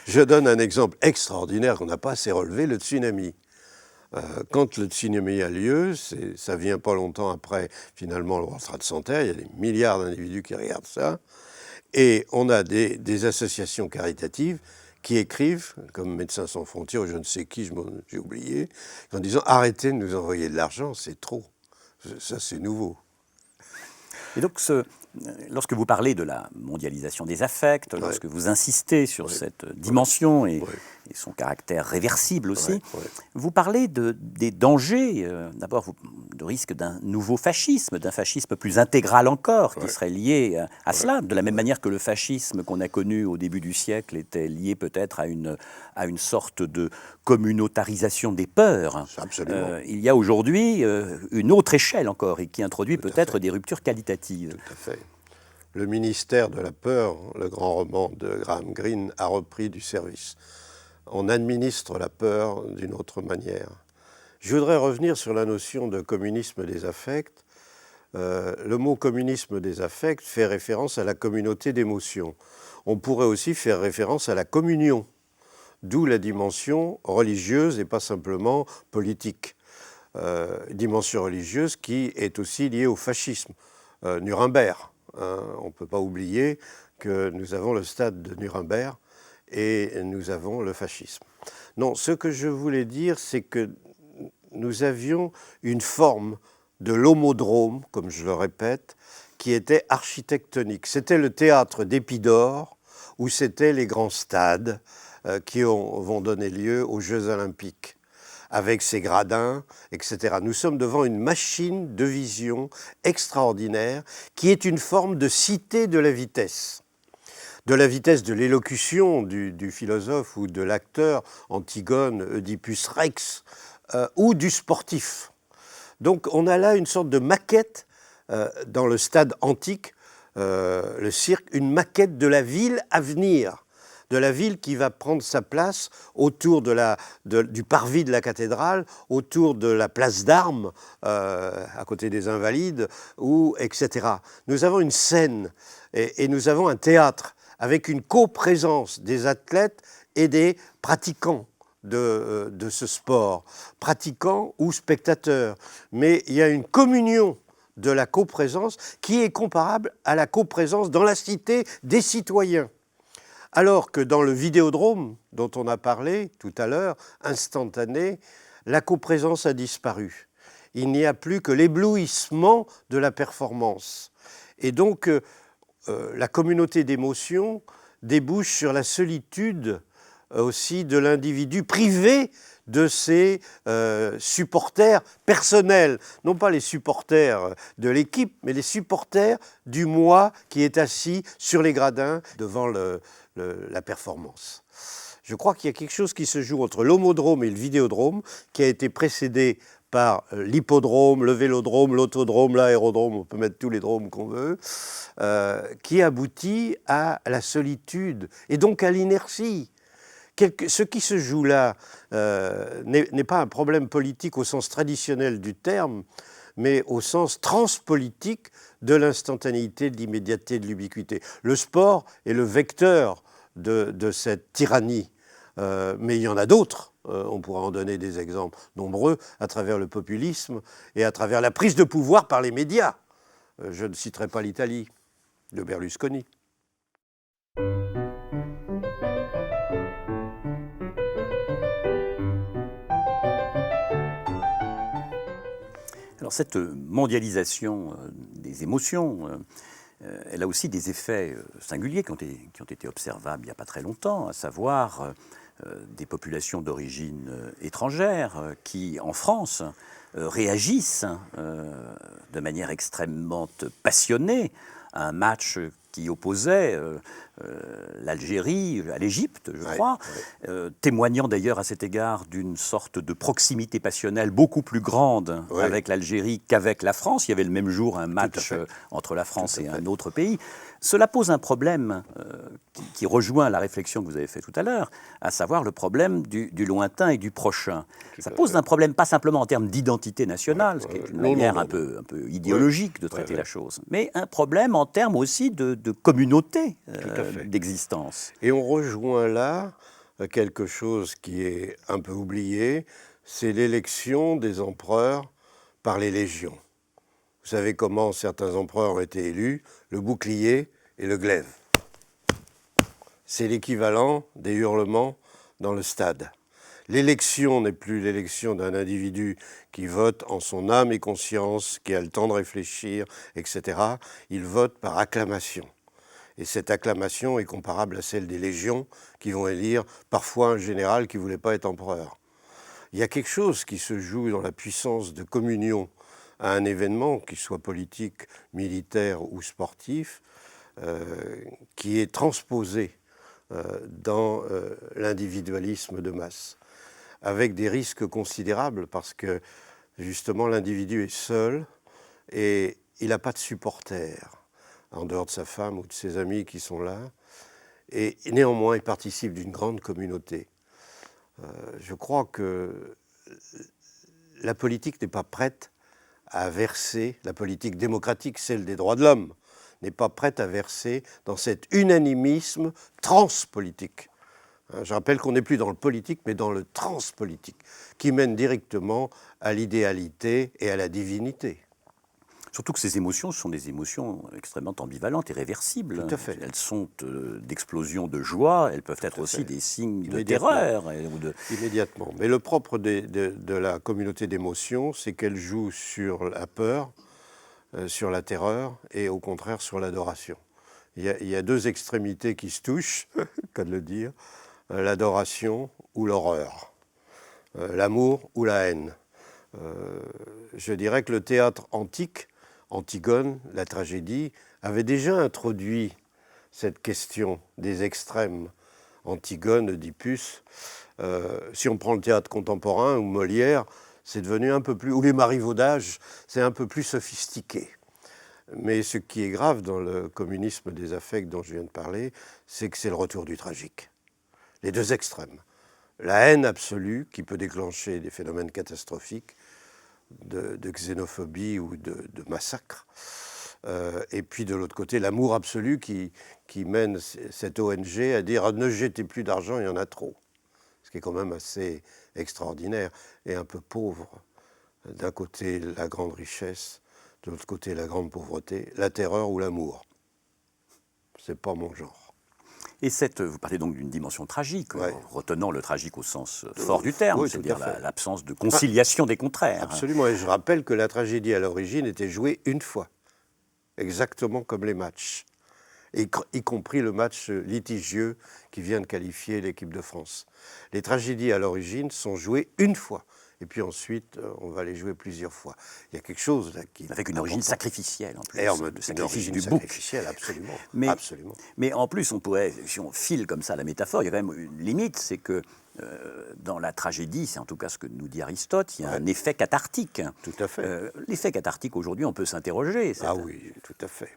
je donne un exemple extraordinaire qu'on n'a pas assez relevé, le tsunami. Quand le tsunami a lieu, ça vient pas longtemps après, finalement, le World Trade Center. Il y a des milliards d'individus qui regardent ça. Et on a des associations caritatives qui écrivent, comme Médecins sans frontières ou je ne sais qui, j'ai oublié, en disant « Arrêtez de nous envoyer de l'argent, c'est trop ». Ça, c'est nouveau. Et donc, lorsque vous parlez de la mondialisation des affects, lorsque vous insistez sur cette dimension et son caractère réversible aussi, vous parlez des dangers, d'abord de risque d'un nouveau fascisme, d'un fascisme plus intégral encore, qui serait lié à cela, de la même manière que le fascisme qu'on a connu au début du siècle était lié peut-être à une sorte de communautarisation des peurs. Absolument. Il y a aujourd'hui une autre échelle encore et qui introduit peut-être des ruptures qualitatives. Tout à fait. Le ministère de la peur, le grand roman de Graham Greene, a repris du service. On administre la peur d'une autre manière. Je voudrais revenir sur la notion de communisme des affects. Le mot communisme des affects fait référence à la communauté d'émotions. On pourrait aussi faire référence à la communion, d'où la dimension religieuse et pas simplement politique. Dimension religieuse qui est aussi liée au fascisme. Nuremberg. On ne peut pas oublier que nous avons le stade de Nuremberg et nous avons le fascisme. Non, ce que je voulais dire, c'est que nous avions une forme de l'homodrome, comme je le répète, qui était architectonique. C'était le théâtre d'Épidore, où c'était les grands stades qui vont donner lieu aux Jeux Olympiques, avec ses gradins, etc. Nous sommes devant une machine de vision extraordinaire qui est une forme de cité de la vitesse. De la vitesse de l'élocution du philosophe ou de l'acteur, Antigone, Oedipus Rex, ou du sportif. Donc on a là une sorte de maquette dans le stade antique, le cirque, une maquette de la ville à venir, de la ville qui va prendre sa place autour du parvis de la cathédrale, autour de la place d'Armes, à côté des Invalides, etc. Nous avons une scène et nous avons un théâtre avec une coprésence des athlètes et des pratiquants de ce sport, pratiquants ou spectateurs. Mais il y a une communion de la coprésence qui est comparable à la coprésence dans la cité des citoyens. Alors que dans le vidéodrome dont on a parlé tout à l'heure, instantané, la coprésence a disparu. Il n'y a plus que l'éblouissement de la performance. Et donc, la communauté d'émotions débouche sur la solitude aussi de l'individu privé de ses supporters personnels. Non pas les supporters de l'équipe, mais les supporters du moi qui est assis sur les gradins devant la performance. Je crois qu'il y a quelque chose qui se joue entre l'homodrome et le vidéodrome, qui a été précédé par l'hippodrome, le vélodrome, l'autodrome, l'aérodrome, on peut mettre tous les dromes qu'on veut, qui aboutit à la solitude et donc à l'inertie. Ce qui se joue là n'est pas un problème politique au sens traditionnel du terme, mais au sens transpolitique de l'instantanéité, de l'immédiateté, de l'ubiquité. Le sport est le vecteur de cette tyrannie, mais il y en a d'autres. On pourra en donner des exemples nombreux à travers le populisme et à travers la prise de pouvoir par les médias. Je ne citerai pas l'Italie de Berlusconi. Alors cette mondialisation des émotions, elle a aussi des effets singuliers qui ont été observables il n'y a pas très longtemps, à savoir des populations d'origine étrangère qui, en France, réagissent de manière extrêmement passionnée à un match qui opposait l'Algérie à l'Égypte, je crois, témoignant d'ailleurs à cet égard d'une sorte de proximité passionnelle beaucoup plus grande avec l'Algérie qu'avec la France. Il y avait le même jour un match entre la France et un autre pays. Cela pose un problème qui rejoint la réflexion que vous avez faite tout à l'heure, à savoir le problème du lointain et du prochain. Ça pose un problème pas simplement en termes d'identité nationale, ce qui est une manière un peu idéologique de traiter la chose, mais un problème en termes aussi de communauté d'existence. Et on rejoint là quelque chose qui est un peu oublié, c'est l'élection des empereurs par les légions. Vous savez comment certains empereurs ont été élus, le bouclier et le glaive. C'est l'équivalent des hurlements dans le stade. L'élection n'est plus l'élection d'un individu qui vote en son âme et conscience, qui a le temps de réfléchir, etc. Il vote par acclamation. Et cette acclamation est comparable à celle des légions qui vont élire parfois un général qui ne voulait pas être empereur. Il y a quelque chose qui se joue dans la puissance de communion à un événement, qu'il soit politique, militaire ou sportif, qui est transposé dans l'individualisme de masse, avec des risques considérables parce que justement l'individu est seul et il n'a pas de supporters en dehors de sa femme ou de ses amis qui sont là, et néanmoins il participe d'une grande communauté. Je crois que la politique n'est pas prête à verser, la politique démocratique, celle des droits de l'homme, n'est pas prête à verser dans cet unanimisme transpolitique. Je rappelle qu'on n'est plus dans le politique, mais dans le transpolitique, qui mène directement à l'idéalité et à la divinité. Surtout que ces émotions sont des émotions extrêmement ambivalentes et réversibles. Tout à fait. Elles sont d'explosions de joie, elles peuvent être aussi des signes de terreur. Immédiatement. Mais le propre de la communauté d'émotions, c'est qu'elle joue sur la peur, sur la terreur et au contraire sur l'adoration. Il y a deux extrémités qui se touchent, qu'à de le dire, l'adoration ou l'horreur, l'amour ou la haine. Je dirais que le théâtre antique, Antigone, la tragédie, avait déjà introduit cette question des extrêmes. Antigone, Oedipus. Si on prend le théâtre contemporain ou Molière, c'est devenu un peu plus, ou les marivaudages, c'est un peu plus sophistiqué. Mais ce qui est grave dans le communisme des affects dont je viens de parler, c'est que c'est le retour du tragique. Les deux extrêmes. La haine absolue qui peut déclencher des phénomènes catastrophiques, de xénophobie ou de massacre. Et puis de l'autre côté, l'amour absolu qui mène cette ONG à dire « ne jetez plus d'argent, il y en a trop ». Ce qui est quand même assez extraordinaire et un peu pauvre. D'un côté, la grande richesse, de l'autre côté, la grande pauvreté, la terreur ou l'amour. C'est pas mon genre. Et vous parlez donc d'une dimension tragique, retenant le tragique au sens fort du terme, c'est-à-dire l'absence de conciliation des contraires. Absolument, et je rappelle que la tragédie à l'origine était jouée une fois, exactement comme les matchs, y compris le match litigieux qui vient de qualifier l'équipe de France. Les tragédies à l'origine sont jouées une fois, et puis ensuite on va les jouer plusieurs fois. Il y a quelque chose là qui... Avec une origine sacrificielle en plus. Le sacrifice du bouc. Absolument. Absolument. Mais en plus, on pourrait, si on file comme ça la métaphore, il y a quand même une limite, c'est que dans la tragédie, c'est en tout cas ce que nous dit Aristote, il y a un effet cathartique. Tout à fait. L'effet cathartique, aujourd'hui, on peut s'interroger. Ah oui, tout à fait.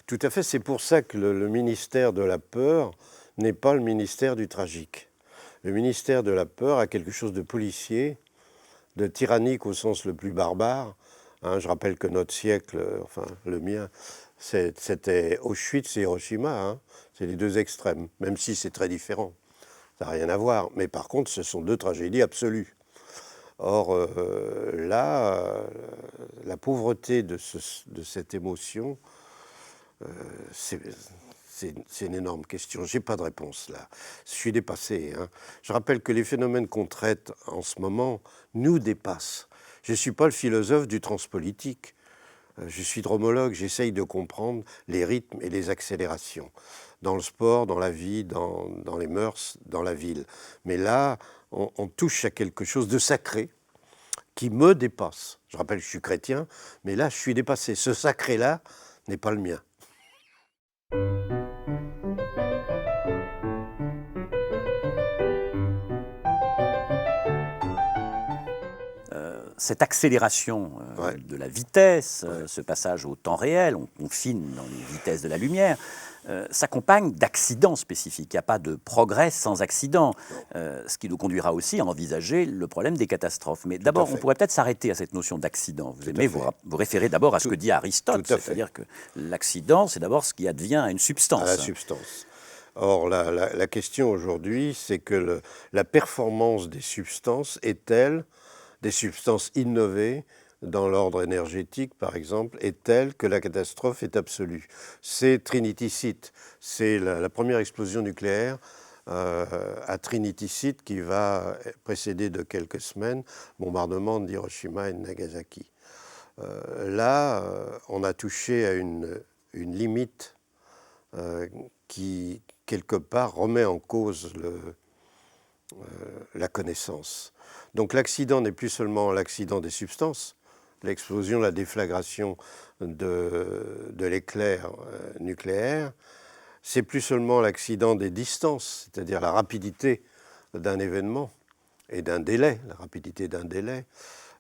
Tout à fait, c'est pour ça que le ministère de la peur n'est pas le ministère du tragique. Le ministère de la peur a quelque chose de policier, de tyrannique au sens le plus barbare. Je rappelle que notre siècle, enfin le mien, c'était Auschwitz et Hiroshima. C'est les deux extrêmes, même si c'est très différent. Ça n'a rien à voir. Mais par contre, ce sont deux tragédies absolues. Or, là, la pauvreté de cette émotion, c'est une énorme question. Je n'ai pas de réponse là. Je suis dépassé. Je rappelle que les phénomènes qu'on traite en ce moment nous dépassent. Je ne suis pas le philosophe du transpolitique. Je suis dromologue, j'essaye de comprendre les rythmes et les accélérations. Dans le sport, dans la vie, dans les mœurs, dans la ville. Mais là, on touche à quelque chose de sacré qui me dépasse. Je rappelle que je suis chrétien, mais là, je suis dépassé. Ce sacré-là n'est pas le mien. cette accélération de la vitesse, ce passage au temps réel, on confine dans les vitesses de la lumière, s'accompagne d'accidents spécifiques. Il n'y a pas de progrès sans accident, ce qui nous conduira aussi à envisager le problème des catastrophes. Mais d'abord, on pourrait peut-être s'arrêter à cette notion d'accident. Vous aimez vous référer d'abord à ce que dit Aristote, c'est-à-dire que l'accident, c'est d'abord ce qui advient à une substance. À la substance. Or, la question aujourd'hui, c'est que la performance des substances est telle, des substances innovées, dans l'ordre énergétique, par exemple, est telle que la catastrophe est absolue. C'est Trinity Site, c'est la première explosion nucléaire à Trinity Site qui va précéder de quelques semaines le bombardement d'Hiroshima et de Nagasaki. Là, on a touché à une limite qui, quelque part, remet en cause la connaissance. Donc l'accident n'est plus seulement l'accident des substances, l'explosion, la déflagration de l'éclair nucléaire, c'est plus seulement l'accident des distances, c'est-à-dire la rapidité d'un événement et d'un délai, la rapidité d'un délai,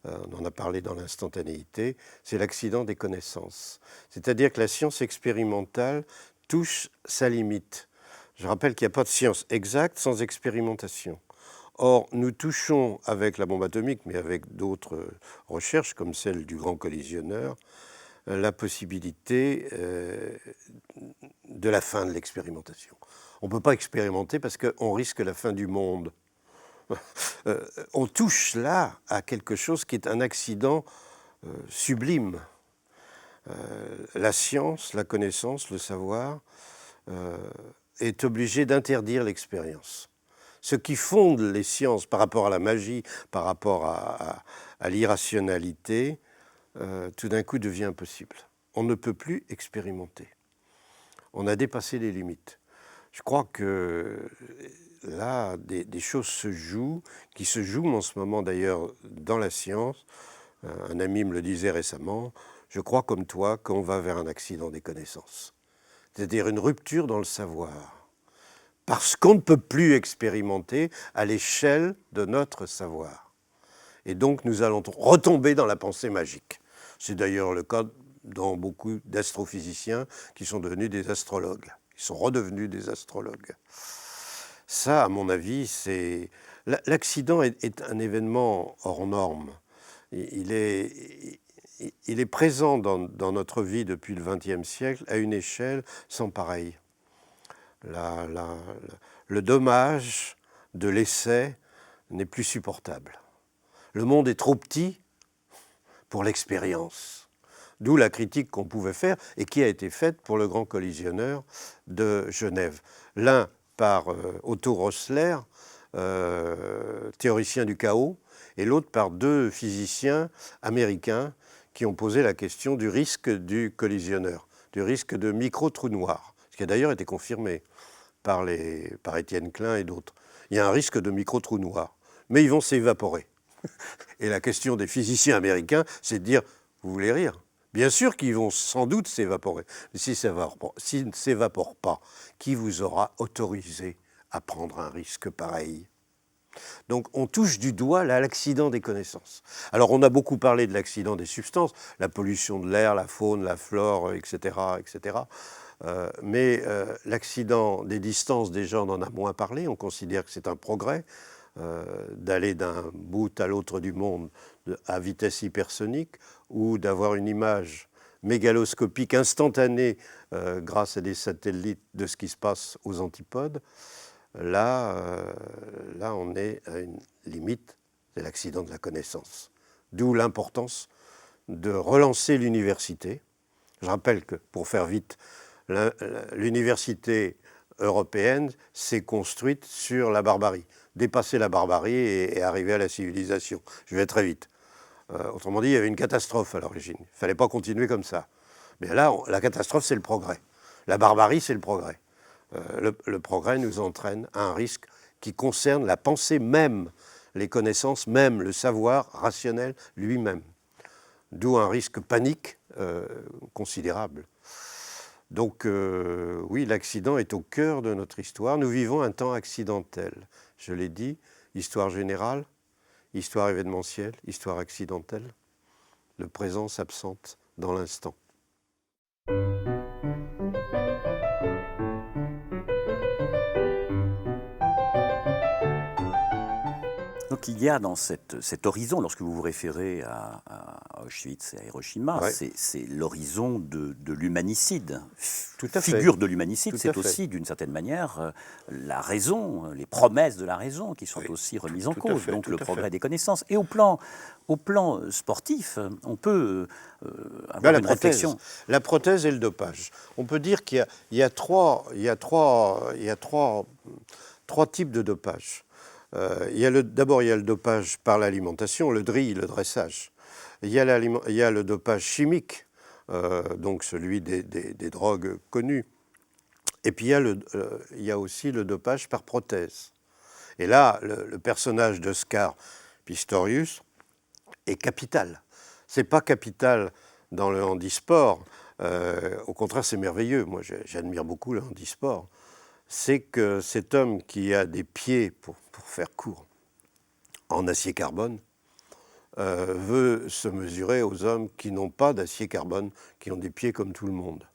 on en a parlé dans l'instantanéité, c'est l'accident des connaissances. C'est-à-dire que la science expérimentale touche sa limite. Je rappelle qu'il n'y a pas de science exacte sans expérimentation. Or, nous touchons avec la bombe atomique, mais avec d'autres recherches, comme celle du grand collisionneur, la possibilité de la fin de l'expérimentation. On ne peut pas expérimenter parce qu'on risque la fin du monde. On touche là à quelque chose qui est un accident sublime. La science, la connaissance, le savoir est obligé d'interdire l'expérience. Ce qui fonde les sciences par rapport à la magie, par rapport à l'irrationalité, tout d'un coup devient impossible. On ne peut plus expérimenter. On a dépassé les limites. Je crois que là, des choses se jouent, qui se jouent en ce moment d'ailleurs dans la science. Un ami me le disait récemment, je crois comme toi qu'on va vers un accident des connaissances. C'est-à-dire une rupture dans le savoir. Parce qu'on ne peut plus expérimenter à l'échelle de notre savoir. Et donc nous allons retomber dans la pensée magique. C'est d'ailleurs le cas dans beaucoup d'astrophysiciens qui sont devenus des astrologues. Ils sont redevenus des astrologues. Ça, à mon avis, c'est... L'accident est un événement hors norme. Il est présent dans notre vie depuis le XXe siècle à une échelle sans pareille. Le dommage de l'essai n'est plus supportable. Le monde est trop petit pour l'expérience. D'où la critique qu'on pouvait faire et qui a été faite pour le grand collisionneur de Genève. L'un par Otto Rosler, théoricien du chaos, et l'autre par deux physiciens américains qui ont posé la question du risque du collisionneur, du risque de micro-trous noirs, ce qui a d'ailleurs été confirmé par Étienne Klein et d'autres. Il y a un risque de micro-trous noirs, mais ils vont s'évaporer. Et la question des physiciens américains, c'est de dire, vous voulez rire ? Bien sûr qu'ils vont sans doute s'évaporer. Mais s'ils ne s'évaporent pas, qui vous aura autorisé à prendre un risque pareil ? Donc on touche du doigt l'accident des connaissances. Alors on a beaucoup parlé de l'accident des substances, la pollution de l'air, la faune, la flore, etc. etc. Mais l'accident des distances, déjà on en a moins parlé, on considère que c'est un progrès d'aller d'un bout à l'autre du monde à vitesse hypersonique ou d'avoir une image mégaloscopique instantanée grâce à des satellites de ce qui se passe aux antipodes. Là, on est à une limite, c'est l'accident de la connaissance. D'où l'importance de relancer l'université. Je rappelle que, pour faire vite, l'université européenne s'est construite sur la barbarie. Dépasser la barbarie et arriver à la civilisation. Je vais très vite. Autrement dit, il y avait une catastrophe à l'origine. Il ne fallait pas continuer comme ça. Mais là, la catastrophe, c'est le progrès. La barbarie, c'est le progrès. Le progrès nous entraîne à un risque qui concerne la pensée même, les connaissances même, le savoir rationnel lui-même. D'où un risque panique considérable. Donc oui, l'accident est au cœur de notre histoire. Nous vivons un temps accidentel. Je l'ai dit, histoire générale, histoire événementielle, histoire accidentelle. Le présent s'absente dans l'instant. Donc il y a dans cet horizon, lorsque vous vous référez à Auschwitz et à Hiroshima, Ouais. c'est l'horizon de l'humanicide. Tout à fait. Figure de l'humanicide, Tout à c'est fait. aussi d'une certaine manière la raison, les promesses de la raison qui sont Oui. aussi remises en Tout à cause, fait, donc tout le à progrès fait. des connaissances. Et au plan sportif, on peut avoir La une prothèse. réflexion. La prothèse et le dopage. On peut dire qu'il y a trois types de dopage. D'abord, il y a le dopage par l'alimentation, le drill, le dressage. Il y a le dopage chimique, donc celui des drogues connues. Et puis il y a aussi le dopage par prothèse. Et là, le personnage d'Oscar Pistorius est capital. C'est pas capital dans le handisport. Au contraire, c'est merveilleux. Moi, j'admire beaucoup le handisport. C'est que cet homme qui a des pieds, pour faire court, en acier carbone, veut se mesurer aux hommes qui n'ont pas d'acier carbone, qui ont des pieds comme tout le monde.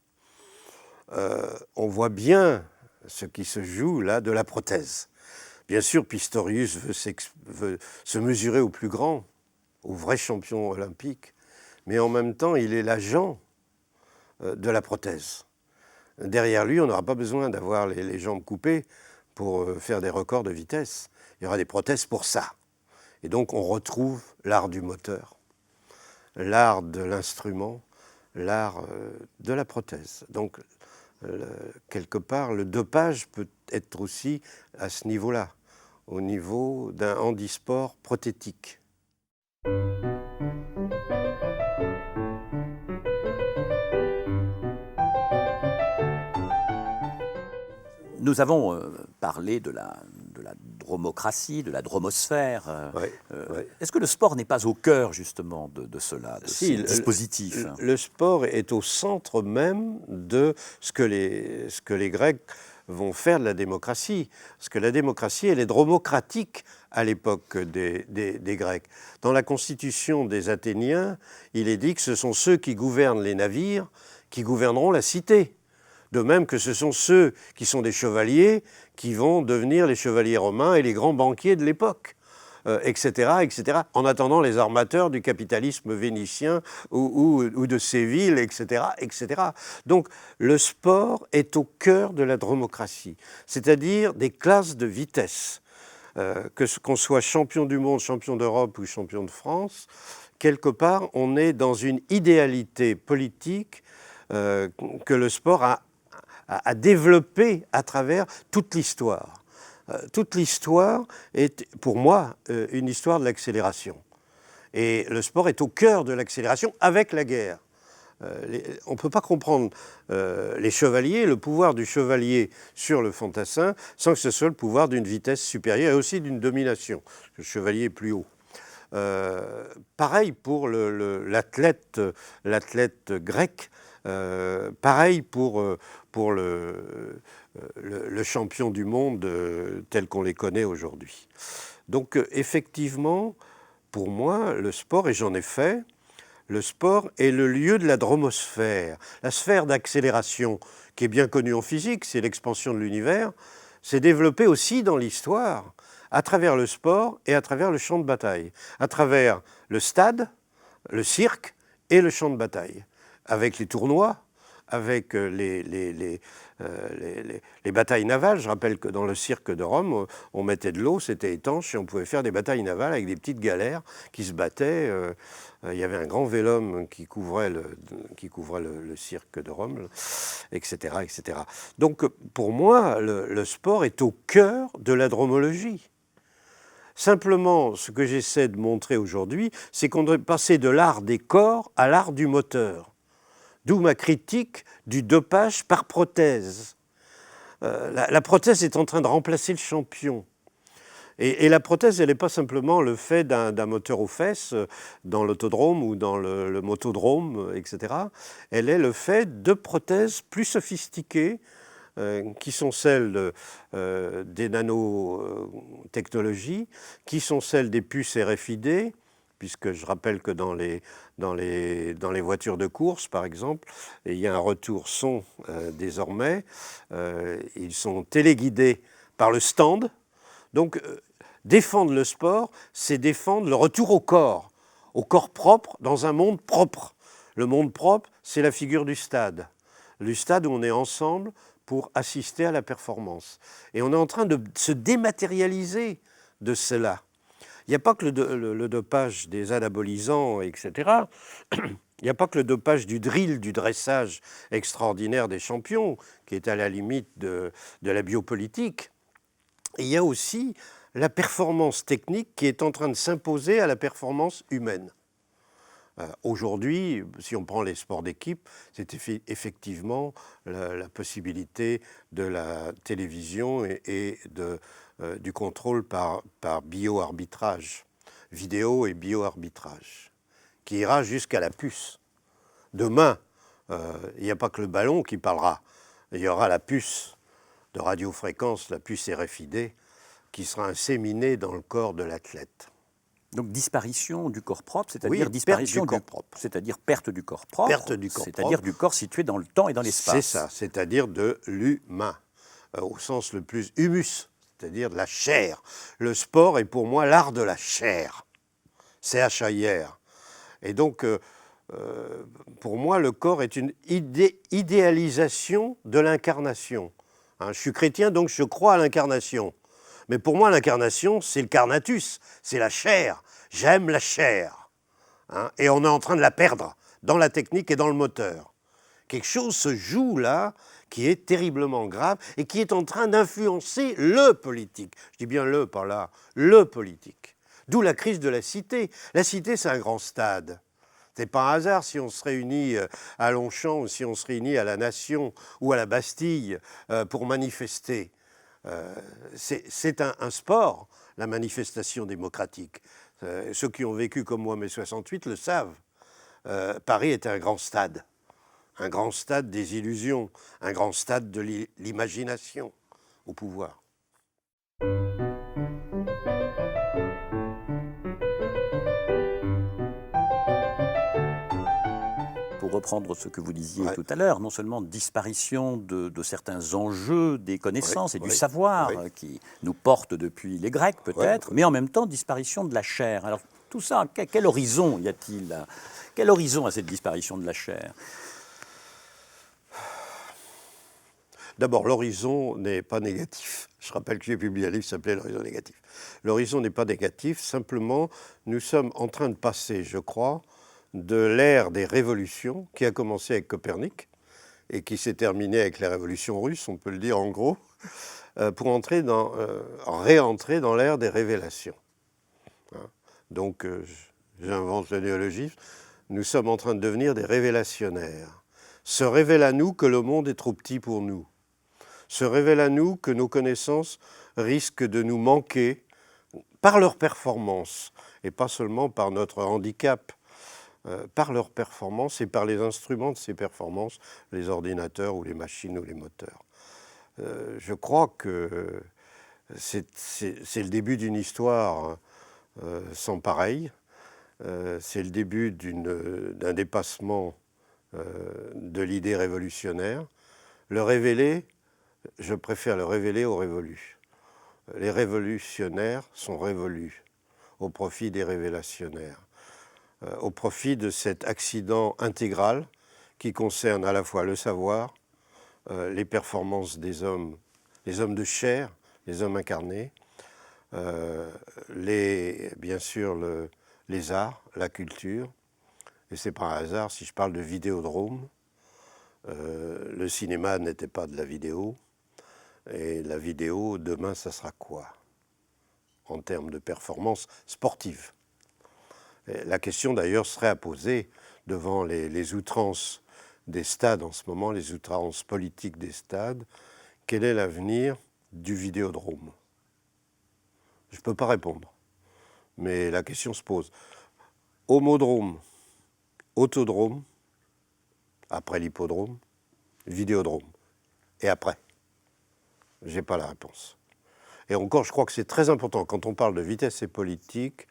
On voit bien ce qui se joue là de la prothèse. Bien sûr, Pistorius veut se mesurer au plus grand, au vrai champion olympique, mais en même temps, il est l'agent de la prothèse. Derrière lui, on n'aura pas besoin d'avoir les jambes coupées pour faire des records de vitesse. Il y aura des prothèses pour ça. Et donc, on retrouve l'art du moteur, l'art de l'instrument, l'art de la prothèse. Donc, quelque part, le dopage peut être aussi à ce niveau-là, au niveau d'un handisport prothétique. Nous avons parlé de la dromocratie, de la dromosphère. Ouais, ouais. Est-ce que le sport n'est pas au cœur justement de cela, de ces dispositifs? Le sport est au centre même de ce que les Grecs vont faire de la démocratie. Parce que la démocratie, elle est dromocratique à l'époque des Grecs. Dans la constitution des Athéniens, il est dit que ce sont ceux qui gouvernent les navires qui gouverneront la cité. De même que ce sont ceux qui sont des chevaliers qui vont devenir les chevaliers romains et les grands banquiers de l'époque, etc., etc., en attendant les armateurs du capitalisme vénitien ou de Séville, etc., etc. Donc le sport est au cœur de la dromocratie, c'est-à-dire des classes de vitesse. Qu'on soit champion du monde, champion d'Europe ou champion de France, quelque part, on est dans une idéalité politique que le sport a développé à travers toute l'histoire. Toute l'histoire est, pour moi, une histoire de l'accélération. Et le sport est au cœur de l'accélération avec la guerre. On ne peut pas comprendre les chevaliers, le pouvoir du chevalier sur le fantassin, sans que ce soit le pouvoir d'une vitesse supérieure et aussi d'une domination. Le chevalier est plus haut. Pareil pour l'athlète grec, pareil pour le champion du monde tel qu'on les connaît aujourd'hui. Donc effectivement, pour moi, le sport, et j'en ai fait, le sport est le lieu de la dromosphère. La sphère d'accélération, qui est bien connue en physique, c'est l'expansion de l'univers, s'est développée aussi dans l'histoire, à travers le sport et à travers le champ de bataille, à travers le stade, le cirque et le champ de bataille, avec les tournois, avec les batailles navales. Je rappelle que dans le cirque de Rome, on mettait de l'eau, c'était étanche, et on pouvait faire des batailles navales avec des petites galères qui se battaient. Il y avait un grand vélum qui couvrait le cirque de Rome, etc., etc. Donc, pour moi, le sport est au cœur de la dromologie. Simplement, ce que j'essaie de montrer aujourd'hui, c'est qu'on doit passer de l'art des corps à l'art du moteur. D'où ma critique du dopage par prothèse. La prothèse est en train de remplacer le champion. Et la prothèse, elle n'est pas simplement le fait d'un moteur aux fesses dans l'autodrome ou dans le motodrome, etc. Elle est le fait de prothèses plus sophistiquées, qui sont celles des nanotechnologies, qui sont celles des puces RFID, puisque je rappelle que dans les voitures de course, par exemple, il y a un retour son désormais. Ils sont téléguidés par le stand. Donc, défendre le sport, c'est défendre le retour au corps propre, dans un monde propre. Le monde propre, c'est la figure du stade. Le stade où on est ensemble pour assister à la performance. Et on est en train de se dématérialiser de cela. Il n'y a pas que le dopage des anabolisants, etc. Il n'y a pas que le dopage du drill, du dressage extraordinaire des champions, qui est à la limite de la biopolitique. Il y a aussi la performance technique qui est en train de s'imposer à la performance humaine. Aujourd'hui, si on prend les sports d'équipe, c'est effectivement la possibilité de la télévision et du contrôle par bio-arbitrage, vidéo et bio-arbitrage, qui ira jusqu'à la puce. Demain, il n'y a pas que le ballon qui parlera, il y aura la puce de radiofréquence, la puce RFID, qui sera inséminée dans le corps de l'athlète. Donc disparition du corps propre, c'est-à-dire oui, disparition perte du corps propre. C'est-à-dire perte du corps propre. Perte du corps c'est-à-dire du corps situé dans le temps et dans l'espace. C'est ça, c'est-à-dire de l'humain, au sens le plus humus, c'est-à-dire de la chair. Le sport est pour moi l'art de la chair. CHAIR. Et donc, pour moi, le corps est une idéalisation de l'incarnation. Hein, je suis chrétien, donc je crois à l'incarnation. Mais pour moi, l'incarnation, c'est le carnatus, c'est la chair. J'aime la chair. Hein, et on est en train de la perdre dans la technique et dans le moteur. Quelque chose se joue là qui est terriblement grave et qui est en train d'influencer le politique. Je dis bien le par là, le politique. D'où la crise de la cité. La cité, c'est un grand stade. C'est pas un hasard si on se réunit à Longchamp ou si on se réunit à la Nation ou à la Bastille pour manifester. C'est un sport, la manifestation démocratique. Ceux qui ont vécu comme moi mai 68 le savent. Paris est un grand stade des illusions, un grand stade de l'imagination au pouvoir. Pour reprendre ce que vous disiez tout à l'heure, non seulement disparition de certains enjeux des connaissances et du savoir qui nous portent depuis les Grecs peut-être, mais en même temps disparition de la chair. Alors tout ça, quel horizon y a-t-il? Quel horizon à cette disparition de la chair? D'abord, l'horizon n'est pas négatif. Je rappelle que j'ai publié un livre qui s'appelait L'horizon négatif. L'horizon n'est pas négatif, simplement nous sommes en train de passer, je crois, de l'ère des révolutions qui a commencé avec Copernic et qui s'est terminée avec la révolution russe, on peut le dire en gros, pour réentrer dans l'ère des révélations. Hein. Donc, j'invente le néologisme, nous sommes en train de devenir des révélationnaires. Se révèle à nous que le monde est trop petit pour nous. Se révèle à nous que nos connaissances risquent de nous manquer par leur performance, et pas seulement par notre handicap, par leur performance et par les instruments de ces performances, les ordinateurs ou les machines ou les moteurs. Je crois que c'est le début d'une histoire sans pareil. C'est le début d'un dépassement de l'idée révolutionnaire. Le révéler, je préfère le révéler au révolu. Les révolutionnaires sont révolus au profit des révélationnaires, au profit de cet accident intégral qui concerne à la fois le savoir, les performances des hommes de chair, les hommes incarnés, bien sûr les arts, la culture. Et c'est pas un hasard si je parle de vidéodrome. Le cinéma n'était pas de la vidéo. Et la vidéo, demain, ça sera quoi en termes de performance sportive? Et la question, d'ailleurs, serait à poser devant les outrances des stades en ce moment, les outrances politiques des stades. Quel est l'avenir du vidéodrome? Je ne peux pas répondre, mais la question se pose. Homodrome, autodrome, après l'hippodrome, vidéodrome. Et après? Je n'ai pas la réponse. Et encore, je crois que c'est très important, quand on parle de vitesse et politique,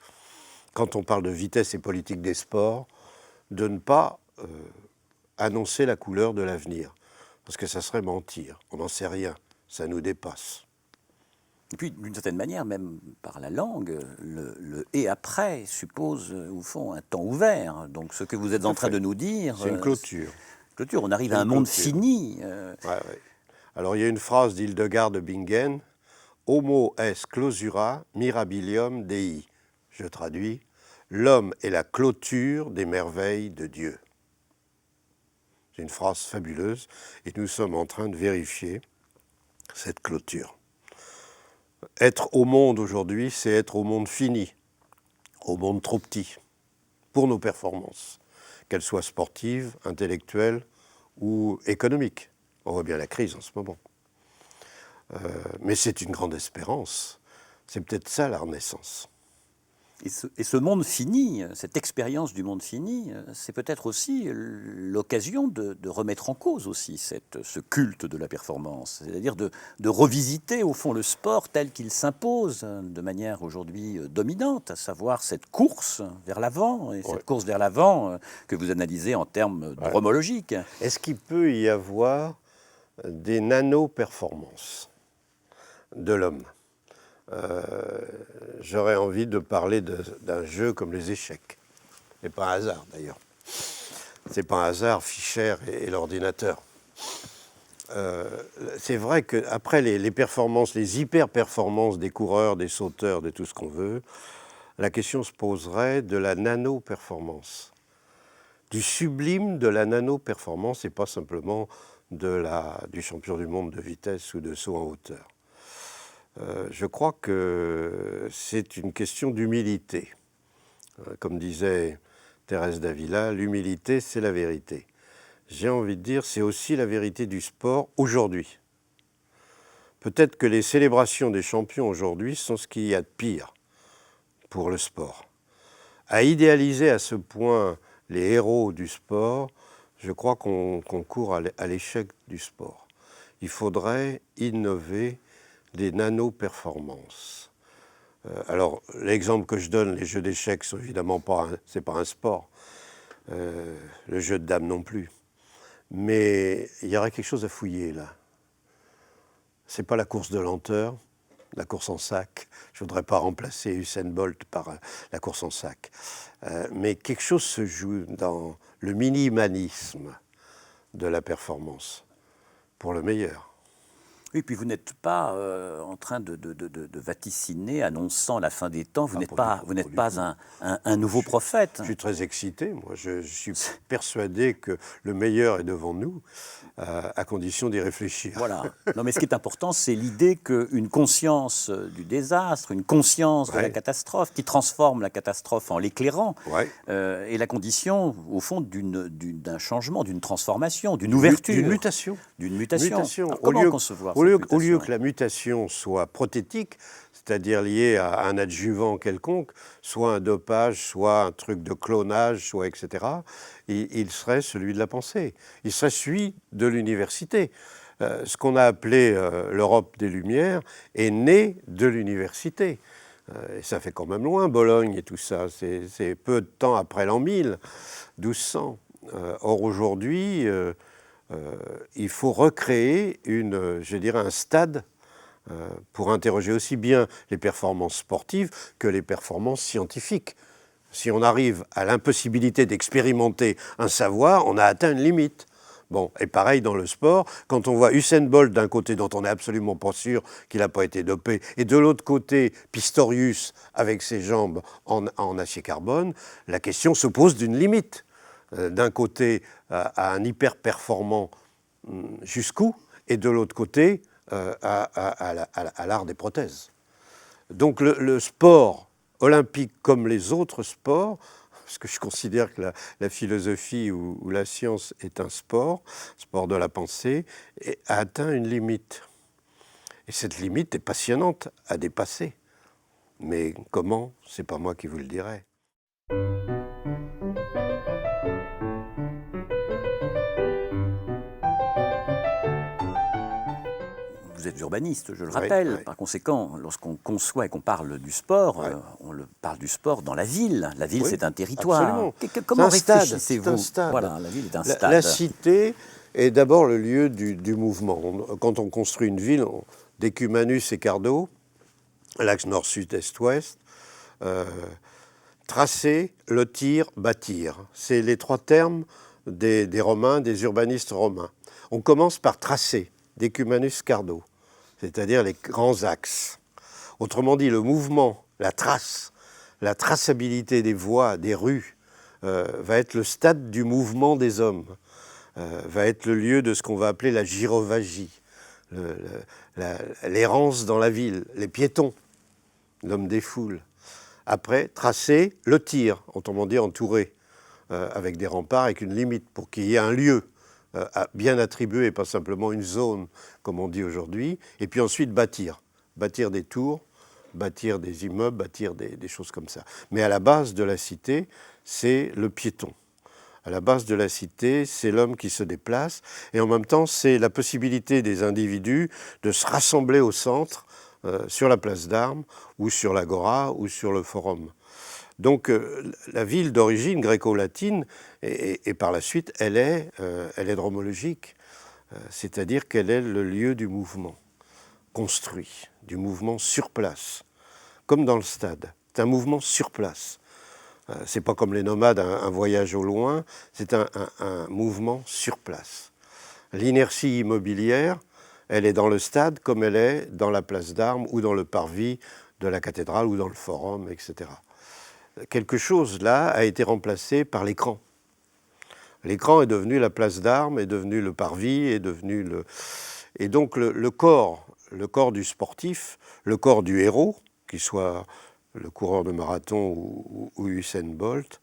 quand on parle de vitesse et politique des sports, de ne pas annoncer la couleur de l'avenir. Parce que ça serait mentir. On n'en sait rien. Ça nous dépasse. Et puis, d'une certaine manière, même par la langue, le et après suppose, au fond, un temps ouvert. Donc, ce que vous êtes en train de nous dire. C'est une clôture. Clôture, on arrive à un monde fini. Ouais. Alors, il y a une phrase d'Hildegard de Bingen, Homo est clausura mirabilium Dei. Je traduis, l'homme est la clôture des merveilles de Dieu. C'est une phrase fabuleuse et nous sommes en train de vérifier cette clôture. Être au monde aujourd'hui, c'est être au monde fini, au monde trop petit, pour nos performances, qu'elles soient sportives, intellectuelles ou économiques. On voit bien la crise en ce moment. Mais c'est une grande espérance. C'est peut-être ça la renaissance. Et ce monde fini, cette expérience du monde fini, c'est peut-être aussi l'occasion de remettre en cause aussi ce culte de la performance, c'est-à-dire de revisiter au fond le sport tel qu'il s'impose de manière aujourd'hui dominante, à savoir cette course vers l'avant, et cette course vers l'avant que vous analysez en termes dromologiques. Est-ce qu'il peut y avoir des nano-performances de l'homme ? J'aurais envie de parler d'un jeu comme les échecs. C'est pas un hasard d'ailleurs. C'est pas un hasard, Fischer et l'ordinateur. C'est vrai qu'après les performances, les hyper-performances des coureurs, des sauteurs, de tout ce qu'on veut, la question se poserait de la nano-performance. Du sublime de la nano-performance et pas simplement du champion du monde de vitesse ou de saut en hauteur. Je crois que c'est une question d'humilité. Comme disait Thérèse d'Avila, l'humilité, c'est la vérité. J'ai envie de dire, c'est aussi la vérité du sport aujourd'hui. Peut-être que les célébrations des champions aujourd'hui sont ce qu'il y a de pire pour le sport. À idéaliser à ce point les héros du sport, je crois qu'on court à l'échec du sport. Il faudrait innover des nano-performances. Alors, l'exemple que je donne, les jeux d'échecs, sont évidemment pas un sport. Le jeu de dames non plus. Mais il y aurait quelque chose à fouiller là. C'est pas la course de lenteur, la course en sac. Je voudrais pas remplacer Usain Bolt par la course en sac. Mais quelque chose se joue dans le minimalisme de la performance, pour le meilleur. Oui, puis vous n'êtes pas en train de vaticiner, annonçant la fin des temps. Vous n'êtes pas un nouveau prophète. Je suis très excité, moi. Je suis persuadé que le meilleur est devant nous, à condition d'y réfléchir. Voilà. Non, mais ce qui est important, c'est l'idée qu'une conscience du désastre, une conscience de la catastrophe, qui transforme la catastrophe en l'éclairant, est la condition, au fond, d'un changement, d'une transformation, d'une ouverture. D'une mutation. D'une mutation. Alors, comment concevoir au lieu que la mutation soit prothétique, c'est-à-dire liée à un adjuvant quelconque, soit un dopage, soit un truc de clonage, soit etc., il serait celui de la pensée. Il serait celui de l'université. Ce qu'on a appelé l'Europe des Lumières est né de l'université. Et ça fait quand même loin, Bologne et tout ça. C'est peu de temps après l'an 1000, 1200. Or aujourd'hui, il faut recréer un stade pour interroger aussi bien les performances sportives que les performances scientifiques. Si on arrive à l'impossibilité d'expérimenter un savoir, on a atteint une limite. Bon, et pareil dans le sport, quand on voit Usain Bolt d'un côté dont on n'est absolument pas sûr qu'il n'a pas été dopé, et de l'autre côté Pistorius avec ses jambes en acier carbone, la question se pose d'une limite. D'un côté à un hyper-performant jusqu'où, et de l'autre côté à l'art des prothèses. Donc le sport olympique comme les autres sports, parce que je considère que la philosophie ou la science est un sport de la pensée, a atteint une limite. Et cette limite est passionnante à dépasser. Mais comment, c'est pas moi qui vous le dirai. Vous vous êtes urbaniste, je le rappelle. Oui. Par conséquent, lorsqu'on conçoit et qu'on parle du sport, parle du sport dans la ville. La ville, Oui, c'est un territoire. absolument. Comment C'est un réfléchissez-vous? stade, c'est un stade. Voilà, la ville est un stade. La cité est d'abord le lieu du mouvement. Quand on construit une ville, Decumanus et Cardo, l'axe nord, sud, est, ouest, tracer, lotir, bâtir. C'est les trois termes des Romains, des urbanistes romains. On commence par tracer, Decumanus, Cardo, c'est-à-dire les grands axes. Autrement dit, le mouvement, la trace, la traçabilité des voies, des rues, va être le stade du mouvement des hommes, va être le lieu de ce qu'on va appeler la gyrovagie, l'errance dans la ville, les piétons, l'homme des foules. Après, tracer, le tir, autrement dit entouré, avec des remparts, avec une limite, pour qu'il y ait un lieu bien attribué et pas simplement une zone, comme on dit aujourd'hui. Et puis ensuite, bâtir des tours, bâtir des immeubles, bâtir des choses comme ça. Mais à la base de la cité, c'est le piéton. À la base de la cité, c'est l'homme qui se déplace. Et en même temps, c'est la possibilité des individus de se rassembler au centre, sur la place d'Armes, ou sur l'Agora, ou sur le Forum. Donc la ville d'origine gréco-latine, et par la suite, elle est dromologique, c'est-à-dire qu'elle est le lieu du mouvement construit, du mouvement sur place, comme dans le stade. C'est un mouvement sur place. C'est pas comme les nomades, un voyage au loin, c'est un mouvement sur place. L'inertie immobilière, elle est dans le stade comme elle est dans la place d'Armes ou dans le parvis de la cathédrale ou dans le forum, etc. Quelque chose, là, a été remplacé par l'écran. L'écran est devenu la place d'Armes, est devenu le parvis, est devenu le... Et donc le corps du sportif, le corps du héros, qu'il soit le coureur de marathon ou Usain Bolt,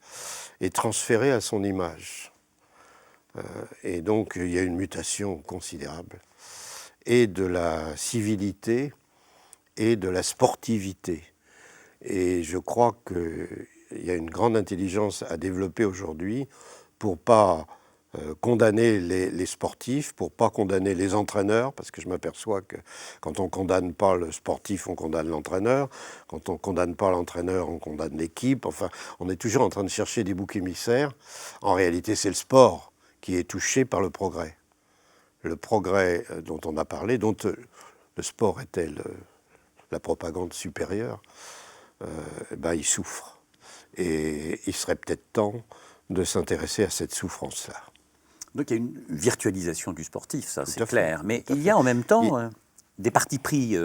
est transféré à son image. Et donc il y a une mutation considérable. Et de la civilité et de la sportivité. Et je crois qu'il y a une grande intelligence à développer aujourd'hui pour pas condamner les sportifs, pour pas condamner les entraîneurs, parce que je m'aperçois que quand on condamne pas le sportif, on condamne l'entraîneur. Quand on condamne pas l'entraîneur, on condamne l'équipe. Enfin, on est toujours en train de chercher des boucs émissaires. En réalité, c'est le sport qui est touché par le progrès. Le progrès dont on a parlé, dont le sport était la propagande supérieure, il souffre. Et il serait peut-être temps de s'intéresser à cette souffrance-là. Donc il y a une virtualisation du sportif, ça c'est Tout à clair. fait, Mais tout à il y fait. a en même temps des partis pris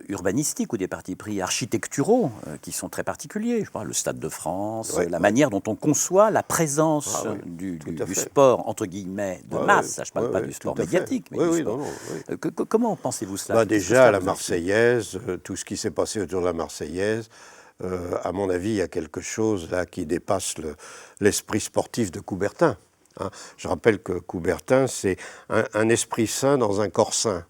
urbanistiques ou des partis pris architecturaux qui sont très particuliers. Je parle le Stade de France, Ouais, la manière dont on conçoit la présence Ah oui, du tout à fait. sport, entre guillemets, de masse. Je ne parle pas du sport tout à fait. médiatique, mais du sport. Oui. Comment pensez-vous cela? Déjà, la Marseillaise, tout ce qui s'est passé autour de la Marseillaise, à mon avis, il y a quelque chose là qui dépasse l'esprit sportif de Coubertin. Hein. Je rappelle que Coubertin, c'est un esprit sain dans un corps sain.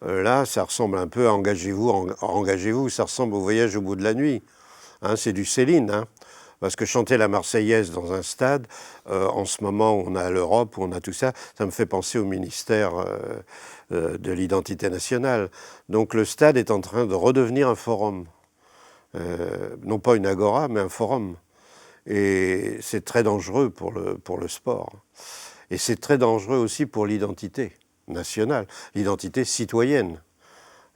Là, ça ressemble un peu à engagez-vous, ça ressemble au voyage au bout de la nuit. Hein, c'est du Céline. Hein. Parce que chanter la Marseillaise dans un stade, en ce moment où on a l'Europe, où on a tout ça, ça me fait penser au ministère de l'identité nationale. Donc le stade est en train de redevenir un forum. Non pas une agora, mais un forum. Et c'est très dangereux pour le sport. Et c'est très dangereux aussi pour l'identité nationale, l'identité citoyenne,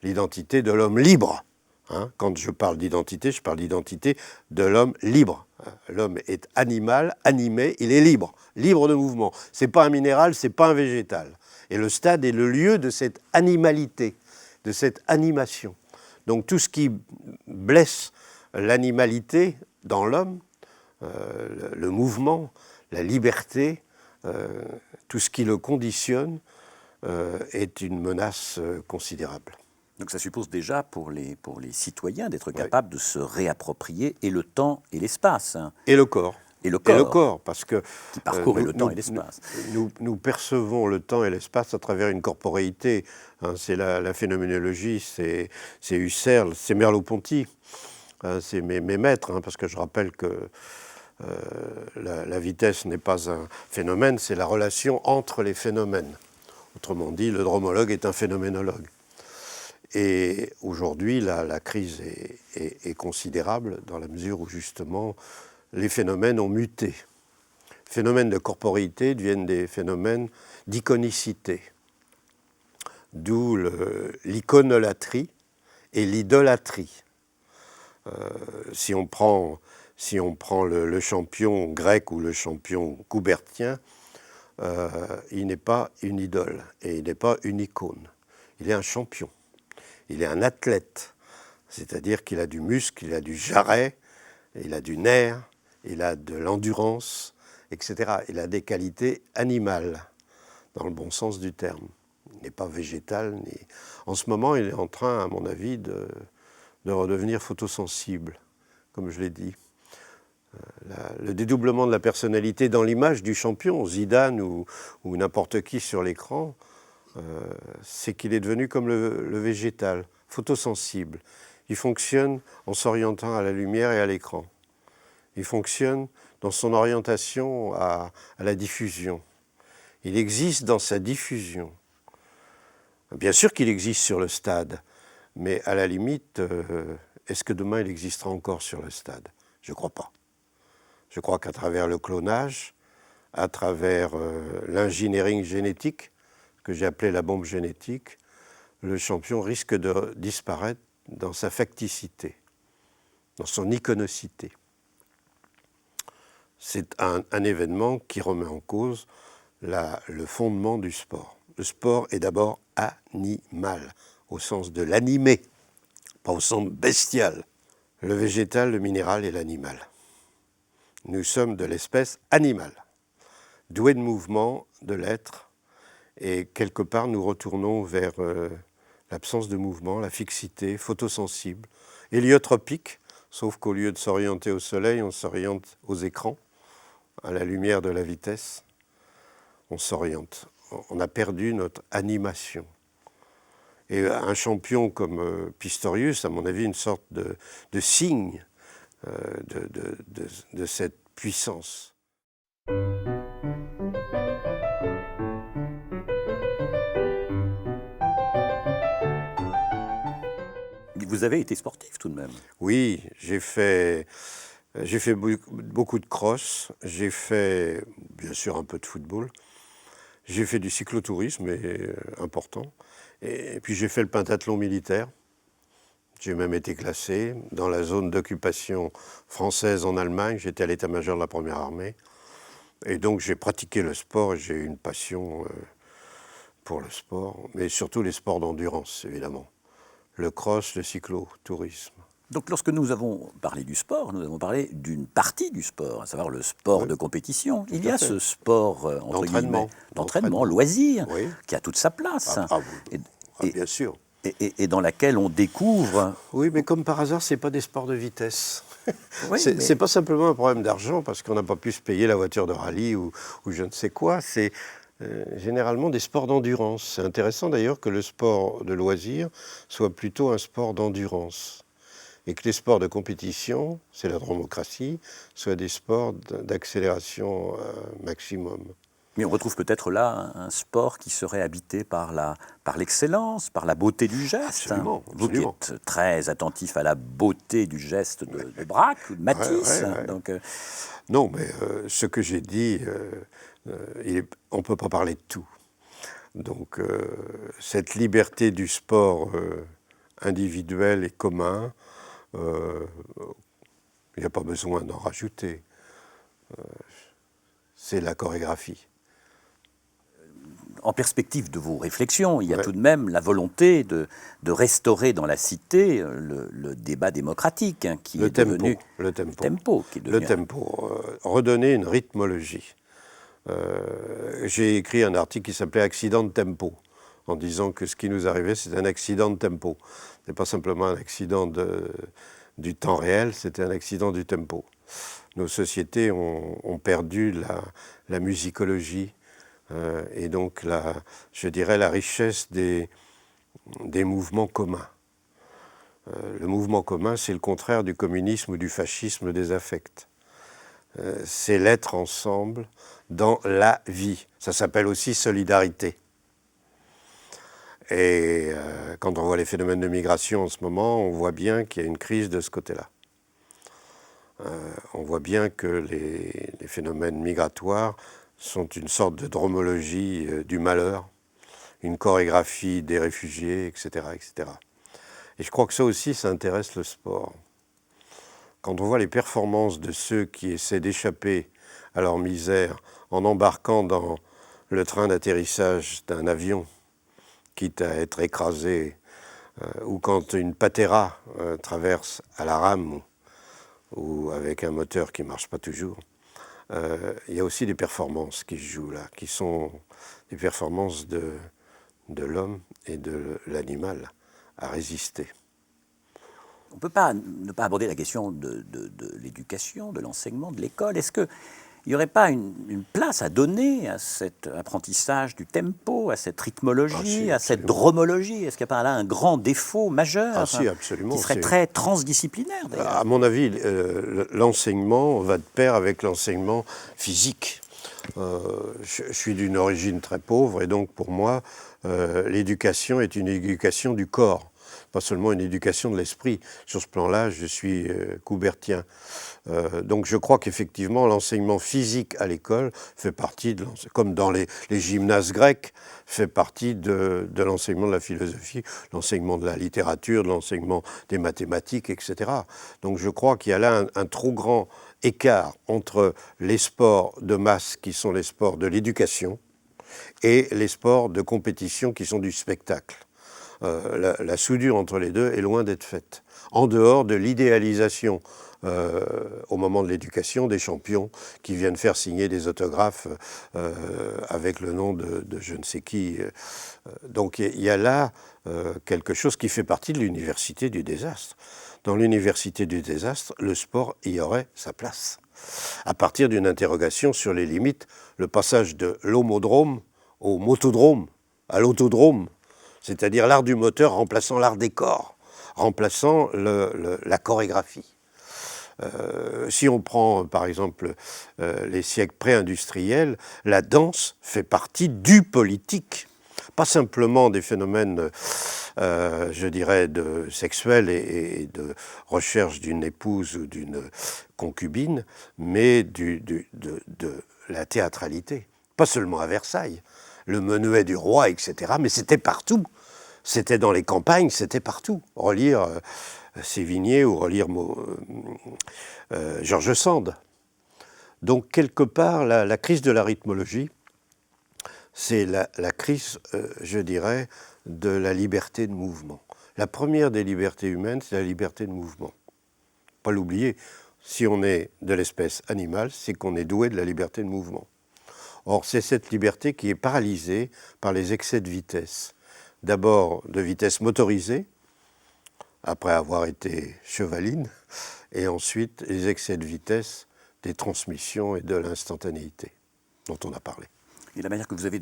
l'identité de l'homme libre. Hein, quand je parle d'identité, je parle d'identité de l'homme libre. L'homme est animal, animé, il est libre, libre de mouvement. C'est pas un minéral, c'est pas un végétal. Et le stade est le lieu de cette animalité, de cette animation. Donc tout ce qui blesse l'animalité dans l'homme, le mouvement, la liberté, tout ce qui le conditionne est une menace considérable. Donc ça suppose déjà pour les citoyens d'être capables de se réapproprier et le temps et l'espace. Et le corps. Et le corps. Parce que qui parcourt le temps et l'espace. Nous percevons le temps et l'espace à travers une corporéité. Hein, c'est la phénoménologie, c'est Husserl, c'est Merleau-Ponty. Hein, c'est mes maîtres, hein, parce que je rappelle que la vitesse n'est pas un phénomène, c'est la relation entre les phénomènes. Autrement dit, le dromologue est un phénoménologue. Et aujourd'hui, la crise est considérable dans la mesure où justement les phénomènes ont muté. Les phénomènes de corporéité deviennent des phénomènes d'iconicité, d'où l'iconolatrie et l'idolâtrie. Si on prend le champion grec ou le champion coubertien, il n'est pas une idole et il n'est pas une icône. Il est un champion. Il est un athlète, c'est-à-dire qu'il a du muscle, il a du jarret, il a du nerf, il a de l'endurance, etc. Il a des qualités animales, dans le bon sens du terme. Il n'est pas végétal. En ce moment, il est en train, à mon avis, de redevenir photosensible, comme je l'ai dit. Le dédoublement de la personnalité dans l'image du champion, Zidane ou n'importe qui sur l'écran, c'est qu'il est devenu comme le végétal, photosensible. Il fonctionne en s'orientant à la lumière et à l'écran. Il fonctionne dans son orientation à la diffusion. Il existe dans sa diffusion. Bien sûr qu'il existe sur le stade, mais à la limite, est-ce que demain il existera encore sur le stade? Je ne crois pas. Je crois qu'à travers le clonage, à travers l'engineering génétique, que j'ai appelé la bombe génétique, le champion risque de disparaître dans sa facticité, dans son iconocité. C'est un événement qui remet en cause le fondement du sport. Le sport est d'abord animal, au sens de l'animé, pas au sens bestial. Le végétal, le minéral et l'animal. Nous sommes de l'espèce animale, douée de mouvement, de l'être, et quelque part nous retournons vers l'absence de mouvement, la fixité, photosensible, héliotropique, sauf qu'au lieu de s'orienter au soleil, on s'oriente aux écrans, à la lumière de la vitesse, on s'oriente. On a perdu notre animation. Et un champion comme Pistorius, à mon avis, une sorte de signe de cette puissance. Vous avez été sportif tout de même. Oui, j'ai fait beaucoup de cross, j'ai fait bien sûr un peu de football, j'ai fait du cyclotourisme, mais important, et puis j'ai fait le pentathlon militaire. J'ai même été classé dans la zone d'occupation française en Allemagne. J'étais à l'état-major de la première armée. Et donc j'ai pratiqué le sport et j'ai eu une passion pour le sport, mais surtout les sports d'endurance, évidemment. Le cross, le cyclotourisme. Donc lorsque nous avons parlé du sport, nous avons parlé d'une partie du sport, à savoir le sport de compétition. Il y a ce sport entre guillemets, d'entraînement, loisir, qui a toute sa place. Bien sûr. Et dans laquelle on découvre... Oui, mais comme par hasard, ce n'est pas des sports de vitesse. Oui, c'est pas simplement un problème d'argent, parce qu'on n'a pas pu se payer la voiture de rallye ou je ne sais quoi. C'est généralement des sports d'endurance. C'est intéressant d'ailleurs que le sport de loisir soit plutôt un sport d'endurance. Et que les sports de compétition, c'est la dromocratie, soient des sports d'accélération maximum. Mais on retrouve peut-être là un sport qui serait habité par l'excellence, par la beauté du geste. Absolument, Vous qui êtes très attentif à la beauté du geste de Braque ou de Matisse. Donc, non, mais ce que j'ai dit, on ne peut pas parler de tout. Donc cette liberté du sport individuel et commun, il n'y a pas besoin d'en rajouter. C'est la chorégraphie. En perspective de vos réflexions, il y a tout de même la volonté de restaurer dans la cité le débat démocratique qui est devenu... Le tempo. Qui est devenu redonner une rythmologie. J'ai écrit un article qui s'appelait « Accident de tempo », en disant que ce qui nous arrivait, c'est un accident de tempo. Ce n'est pas simplement un accident du temps réel, c'était un accident du tempo. Nos sociétés ont perdu la musicologie, et donc je dirais la richesse des mouvements communs. Le mouvement commun, c'est le contraire du communisme ou du fascisme des affects. C'est l'être ensemble dans la vie. Ça s'appelle aussi solidarité. Quand on voit les phénomènes de migration en ce moment, on voit bien qu'il y a une crise de ce côté-là. On voit bien que les phénomènes migratoires sont une sorte de dromologie du malheur, une chorégraphie des réfugiés, etc., etc. Et je crois que ça aussi, ça intéresse le sport. Quand on voit les performances de ceux qui essaient d'échapper à leur misère en embarquant dans le train d'atterrissage d'un avion, quitte à être écrasé, ou quand une patera traverse à la rame ou avec un moteur qui ne marche pas toujours, il y a aussi des performances qui se jouent là, qui sont des performances de l'homme et de l'animal à résister. On ne peut pas ne pas aborder la question de l'éducation, de l'enseignement, de l'école. Est-ce qu'il n'y aurait pas une place à donner à cet apprentissage du tempo, à cette rythmologie, à cette dromologie? Est-ce qu'il n'y a pas là un grand défaut majeur qui serait très transdisciplinaire d'ailleurs? À mon avis, l'enseignement va de pair avec l'enseignement physique. Je suis d'une origine très pauvre et donc pour moi, l'éducation est une éducation du corps, pas seulement une éducation de l'esprit. Sur ce plan-là, je suis coubertien. Donc je crois qu'effectivement, l'enseignement physique à l'école fait partie, comme dans les gymnases grecs, fait partie de l'enseignement de la philosophie, l'enseignement de la littérature, de l'enseignement des mathématiques, etc. Donc je crois qu'il y a là un trop grand écart entre les sports de masse qui sont les sports de l'éducation et les sports de compétition qui sont du spectacle. La soudure entre les deux est loin d'être faite. En dehors de l'idéalisation au moment de l'éducation des champions qui viennent faire signer des autographes avec le nom de je ne sais qui. Donc il y a là quelque chose qui fait partie de l'université du désastre. Dans l'université du désastre, le sport y aurait sa place. À partir d'une interrogation sur les limites, le passage de l'homodrome au motodrome, à l'autodrome, c'est-à-dire l'art du moteur remplaçant l'art des corps, remplaçant la chorégraphie. Si on prend par exemple les siècles pré-industriels, la danse fait partie du politique. Pas simplement des phénomènes, je dirais, sexuels et de recherche d'une épouse ou d'une concubine, mais de la théâtralité. Pas seulement à Versailles, le menuet du roi, etc., mais c'était partout. C'était dans les campagnes, c'était partout. Relire Sévigné ou relire George Sand. Donc, quelque part, la crise de la rythmologie, c'est la crise, je dirais, de la liberté de mouvement. La première des libertés humaines, c'est la liberté de mouvement. Pas l'oublier, si on est de l'espèce animale, c'est qu'on est doué de la liberté de mouvement. Or, c'est cette liberté qui est paralysée par les excès de vitesse. D'abord de vitesse motorisée, après avoir été chevaline, et ensuite les excès de vitesse des transmissions et de l'instantanéité dont on a parlé. Et la manière que vous avez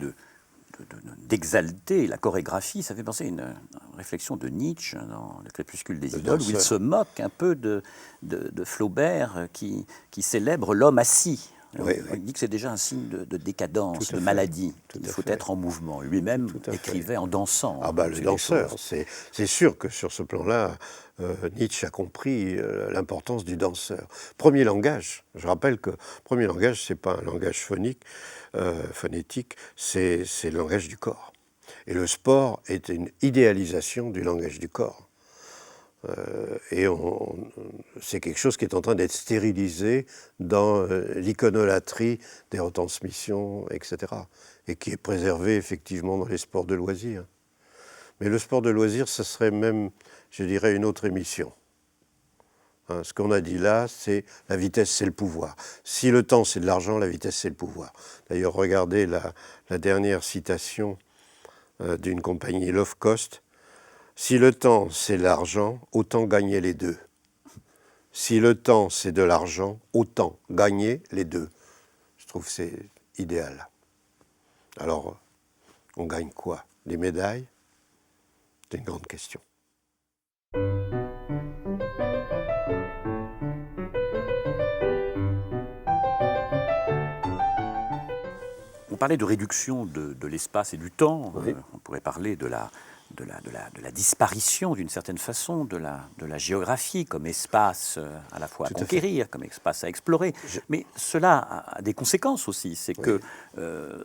d'exalter la chorégraphie, ça fait penser à une réflexion de Nietzsche dans Le Crépuscule des idoles, où il se moque un peu de Flaubert qui célèbre l'homme assis. Oui, il dit que c'est déjà un signe de décadence, de maladie. Il faut être en mouvement. Lui-même écrivait en dansant. Ah bah, le danseur, c'est sûr que sur ce plan-là, Nietzsche a compris l'importance du danseur. Premier langage, je rappelle que premier langage, c'est pas un langage phonétique, c'est le langage du corps. Et le sport est une idéalisation du langage du corps. Et c'est quelque chose qui est en train d'être stérilisé dans l'iconolatrie des retransmissions, etc. Et qui est préservé effectivement dans les sports de loisirs. Mais le sport de loisirs, ce serait même, je dirais, une autre émission. Hein, ce qu'on a dit là, c'est la vitesse, c'est le pouvoir. Si le temps, c'est de l'argent, la vitesse, c'est le pouvoir. D'ailleurs, regardez la dernière citation d'une compagnie low cost. Si le temps, c'est l'argent, autant gagner les deux. Si le temps, c'est de l'argent, autant gagner les deux. Je trouve que c'est idéal. Alors, on gagne quoi? Des médailles? C'est une grande question. On parlait de réduction de l'espace et du temps. Oui. On pourrait parler de la de la disparition, d'une certaine façon, de la géographie comme espace à la fois à conquérir, comme espace à explorer. Mais cela a des conséquences aussi. C'est que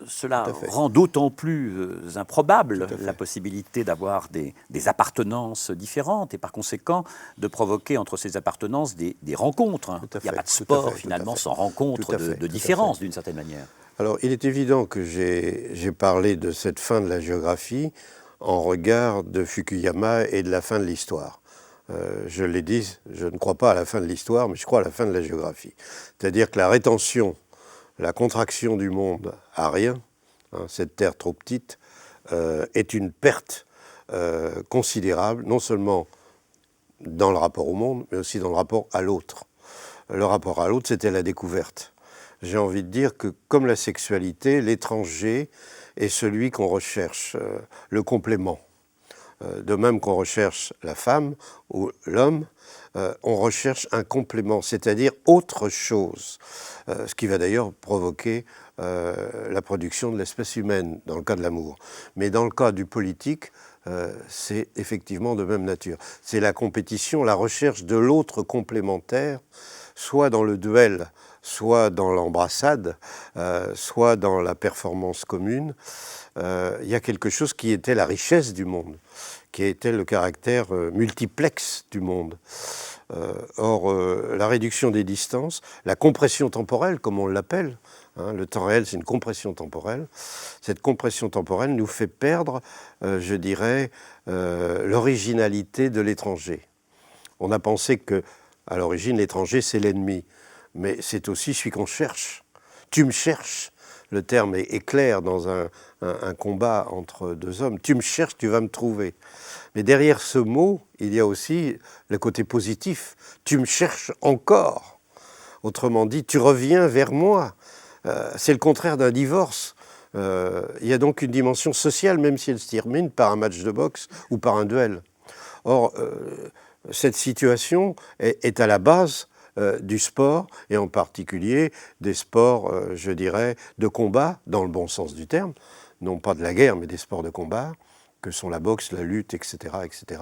cela rend d'autant plus improbable la possibilité d'avoir des appartenances différentes et par conséquent de provoquer entre ces appartenances des rencontres. Il n'y a pas de sport finalement sans rencontre de différence d'une certaine manière. Alors il est évident que j'ai parlé de cette fin de la géographie en regard de Fukuyama et de la fin de l'histoire. Je l'ai dit, je ne crois pas à la fin de l'histoire, mais je crois à la fin de la géographie. C'est-à-dire que la rétention, la contraction du monde à rien, cette terre trop petite, est une perte considérable, non seulement dans le rapport au monde, mais aussi dans le rapport à l'autre. Le rapport à l'autre, c'était la découverte. J'ai envie de dire que, comme la sexualité, l'étranger est celui qu'on recherche, le complément. De même qu'on recherche la femme ou l'homme, on recherche un complément, c'est-à-dire autre chose. Ce qui va d'ailleurs provoquer la production de l'espèce humaine, dans le cas de l'amour. Mais dans le cas du politique, c'est effectivement de même nature. C'est la compétition, la recherche de l'autre complémentaire, soit dans le duel, soit dans l'embrassade, soit dans la performance commune. Il y a quelque chose qui était la richesse du monde, qui était le caractère multiplexe du monde. Or, la réduction des distances, la compression temporelle, comme on l'appelle, le temps réel, c'est une compression temporelle. Cette compression temporelle nous fait perdre, je dirais, l'originalité de l'étranger. On a pensé que, à l'origine, l'étranger, c'est l'ennemi. Mais c'est aussi celui qu'on cherche. Tu me cherches. Le terme est clair dans un combat entre deux hommes. Tu me cherches, tu vas me trouver. Mais derrière ce mot, il y a aussi le côté positif. Tu me cherches encore. Autrement dit, tu reviens vers moi. C'est le contraire d'un divorce. Il y a donc une dimension sociale, même si elle se termine par un match de boxe ou par un duel. Or, cette situation est à la base du sport, et en particulier des sports, je dirais, de combat, dans le bon sens du terme, non pas de la guerre, mais des sports de combat, que sont la boxe, la lutte, etc., etc.,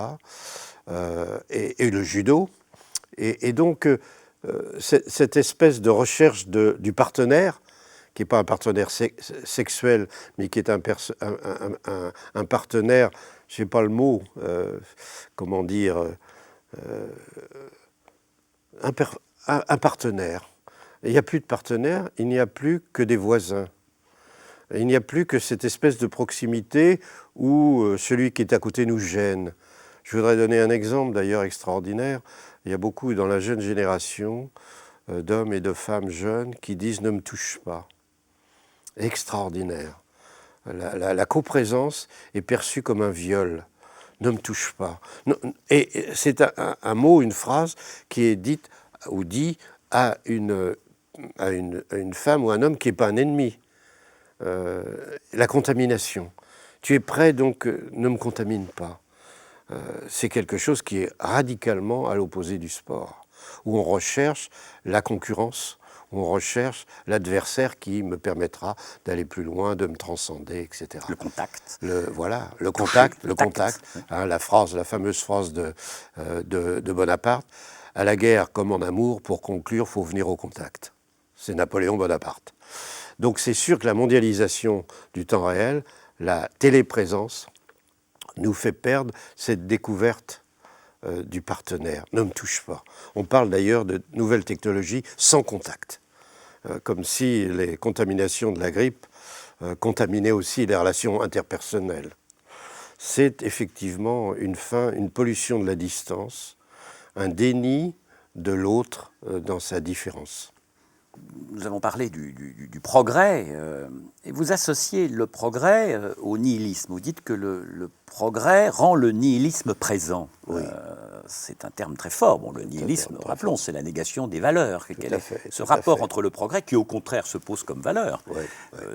et le judo. Et donc, cette espèce de recherche du partenaire, qui n'est pas un partenaire sexuel, mais qui est un partenaire, je ne sais pas le mot, comment dire, un partenaire. Il n'y a plus de partenaire, il n'y a plus que des voisins. Il n'y a plus que cette espèce de proximité où celui qui est à côté nous gêne. Je voudrais donner un exemple d'ailleurs extraordinaire. Il y a beaucoup dans la jeune génération d'hommes et de femmes jeunes qui disent « ne me touche pas ». Extraordinaire. La coprésence est perçue comme un viol. Ne me touche pas. Non, et c'est un mot, une phrase qui est dite ou dit à une femme ou un homme qui n'est pas un ennemi. La contamination. Tu es prêt, donc ne me contamine pas. C'est quelque chose qui est radicalement à l'opposé du sport, où on recherche la concurrence, où on recherche l'adversaire qui me permettra d'aller plus loin, de me transcender, etc. Le contact. Le contact. Hein, la fameuse phrase de Bonaparte, à la guerre comme en amour, pour conclure, il faut venir au contact. C'est Napoléon Bonaparte. Donc c'est sûr que la mondialisation du temps réel, la téléprésence, nous fait perdre cette découverte du partenaire. Ne me touche pas. On parle d'ailleurs de nouvelles technologies sans contact, comme si les contaminations de la grippe contaminaient aussi les relations interpersonnelles. C'est effectivement une fin, une pollution de la distance, un déni de l'autre dans sa différence. Nous avons parlé du progrès, et vous associez le progrès au nihilisme. Vous dites que le progrès rend le nihilisme présent. Oui. C'est un terme très fort. Bon, le nihilisme, rappelons, c'est la négation des valeurs. Quel est ce rapport entre le progrès qui, au contraire, se pose comme valeur,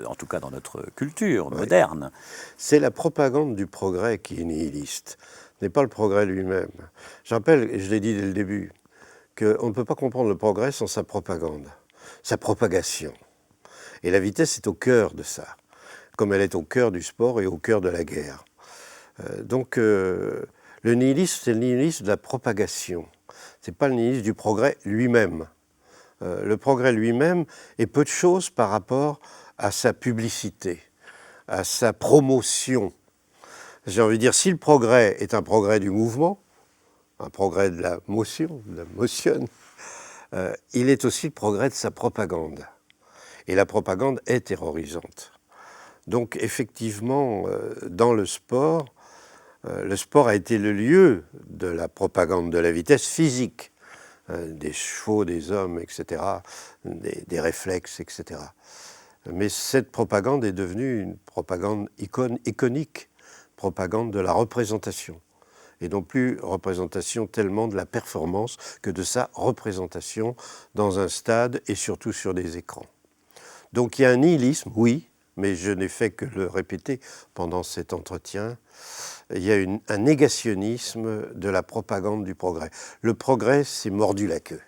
en tout cas dans notre culture moderne? C'est la propagande du progrès qui est nihiliste. Ce n'est pas le progrès lui-même. Je rappelle, et je l'ai dit dès le début, qu'on ne peut pas comprendre le progrès sans sa propagande, sa propagation. Et la vitesse est au cœur de ça, comme elle est au cœur du sport et au cœur de la guerre. Le nihilisme, c'est le nihilisme de la propagation. Ce n'est pas le nihilisme du progrès lui-même. Le progrès lui-même est peu de choses par rapport à sa publicité, à sa promotion. J'ai envie de dire, si le progrès est un progrès du mouvement, un progrès de la motion, de la motion, il est aussi le progrès de sa propagande. Et la propagande est terrorisante. Donc effectivement, dans le sport a été le lieu de la propagande de la vitesse physique, des chevaux, des hommes, etc., des réflexes, etc. Mais cette propagande est devenue une propagande iconique, propagande de la représentation, et non plus représentation tellement de la performance que de sa représentation dans un stade et surtout sur des écrans. Donc il y a un nihilisme, oui, mais je n'ai fait que le répéter pendant cet entretien. Il y a un négationnisme de la propagande du progrès. Le progrès s'est mordu la queue.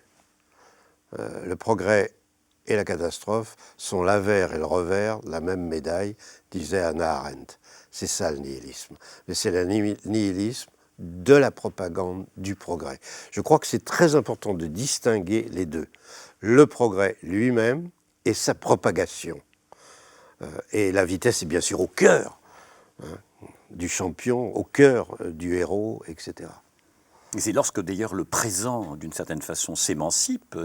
Le progrès et la catastrophe sont l'avers et le revers de la même médaille, disait Hannah Arendt. C'est ça le nihilisme. Mais c'est le nihilisme de la propagande du progrès. Je crois que c'est très important de distinguer les deux. Le progrès lui-même et sa propagation. Et la vitesse est bien sûr au cœur du champion, au cœur du héros, etc. Et c'est lorsque d'ailleurs le présent, d'une certaine façon, s'émancipe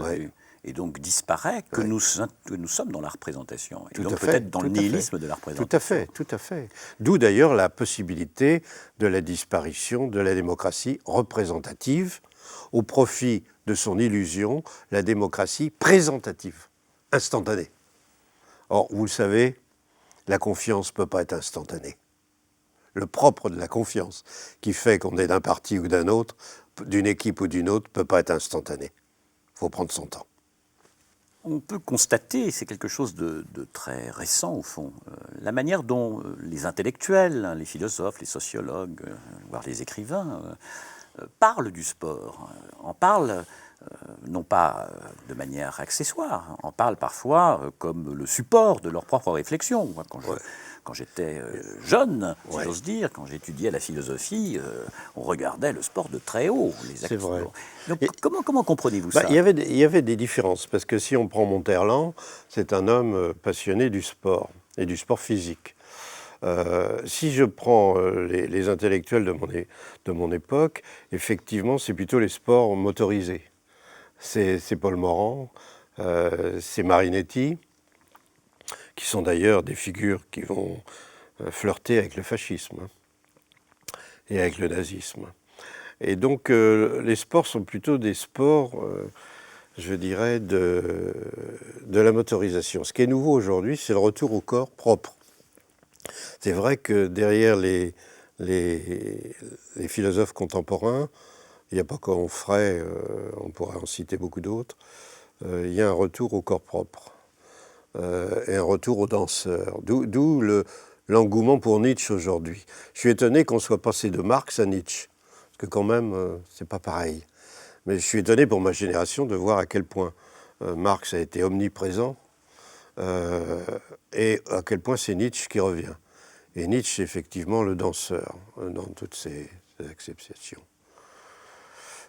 et donc disparaît que nous sommes dans la représentation. Et donc peut-être dans le nihilisme de la représentation. Tout à fait. D'où d'ailleurs la possibilité de la disparition de la démocratie représentative au profit de son illusion, la démocratie présentative, instantanée. Or, vous le savez, la confiance ne peut pas être instantanée. Le propre de la confiance, qui fait qu'on est d'un parti ou d'un autre, d'une équipe ou d'une autre, ne peut pas être instantané. Il faut prendre son temps. On peut constater, c'est quelque chose de très récent au fond, la manière dont les intellectuels, les philosophes, les sociologues, voire les écrivains, parlent du sport, en parlent non pas de manière accessoire, en parlent parfois comme le support de leur propre réflexion. Moi, quand j'étais jeune, si j'ose dire, quand j'étudiais la philosophie, on regardait le sport de très haut. C'est vrai. Donc, comment comprenez-vous ça ? Il y avait des différences, parce que si on prend Monterland, c'est un homme passionné du sport, et du sport physique. Si je prends les intellectuels de mon époque, effectivement, c'est plutôt les sports motorisés. C'est Paul Morand, c'est Marinetti, qui sont d'ailleurs des figures qui vont flirter avec le fascisme et avec le nazisme. Et donc les sports sont plutôt des sports, je dirais, de la motorisation. Ce qui est nouveau aujourd'hui, c'est le retour au corps propre. C'est vrai que derrière les philosophes contemporains, il n'y a pas qu'Onfray, on pourrait en citer beaucoup d'autres, il y a un retour au corps propre et un retour aux danseurs. D'où l'engouement pour Nietzsche aujourd'hui. Je suis étonné qu'on soit passé de Marx à Nietzsche, parce que quand même, c'est pas pareil. Mais je suis étonné pour ma génération de voir à quel point Marx a été omniprésent et à quel point c'est Nietzsche qui revient. Et Nietzsche, c'est effectivement le danseur dans toutes ses acceptions.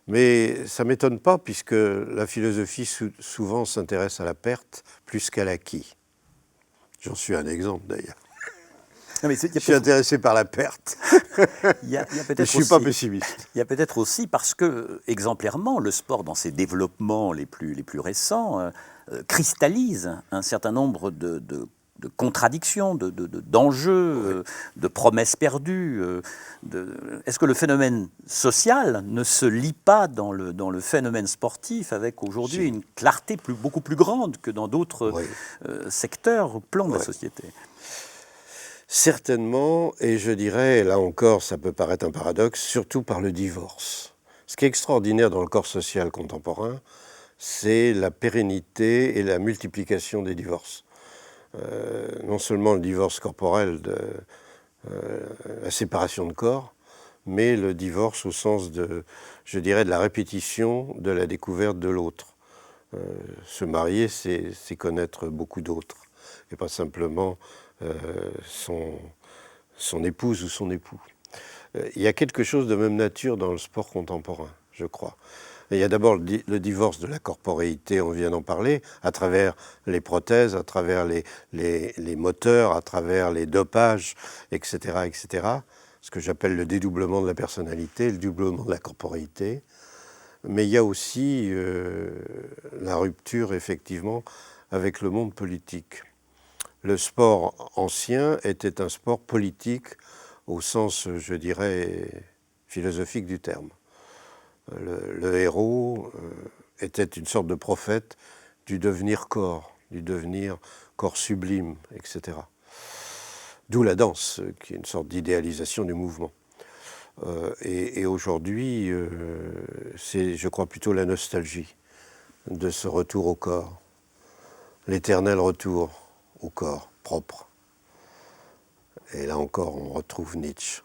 Mais ça ne m'étonne pas, puisque la philosophie souvent s'intéresse à la perte plus qu'à l'acquis. J'en suis un exemple d'ailleurs. Je suis intéressé par la perte. Je ne suis pas pessimiste. Il y a peut-être aussi parce que, exemplairement, le sport, dans ses développements les plus récents, cristallise un certain nombre de contradictions, d'enjeux, de promesses perdues. Est-ce que le phénomène social ne se lie pas dans le phénomène sportif avec aujourd'hui une clarté beaucoup plus grande que dans d'autres secteurs au plan de la société ? Certainement, et je dirais, là encore, ça peut paraître un paradoxe, surtout par le divorce. Ce qui est extraordinaire dans le corps social contemporain, c'est la pérennité et la multiplication des divorces. Non seulement le divorce corporel, la séparation de corps, mais le divorce au sens je dirais, de la répétition de la découverte de l'autre. Se marier, c'est connaître beaucoup d'autres, et pas simplement son épouse ou son époux. il y a quelque chose de même nature dans le sport contemporain, je crois. Il y a d'abord le divorce de la corporéité, on vient d'en parler, à travers les prothèses, à travers les moteurs, à travers les dopages, etc., etc. Ce que j'appelle le dédoublement de la personnalité, le doublement de la corporéité. Mais il y a aussi la rupture, effectivement, avec le monde politique. Le sport ancien était un sport politique au sens, je dirais, philosophique du terme. Le héros était une sorte de prophète du devenir corps sublime, etc. D'où la danse, qui est une sorte d'idéalisation du mouvement. Et aujourd'hui, c'est, je crois, plutôt la nostalgie de ce retour au corps, l'éternel retour au corps propre. Et là encore, on retrouve Nietzsche.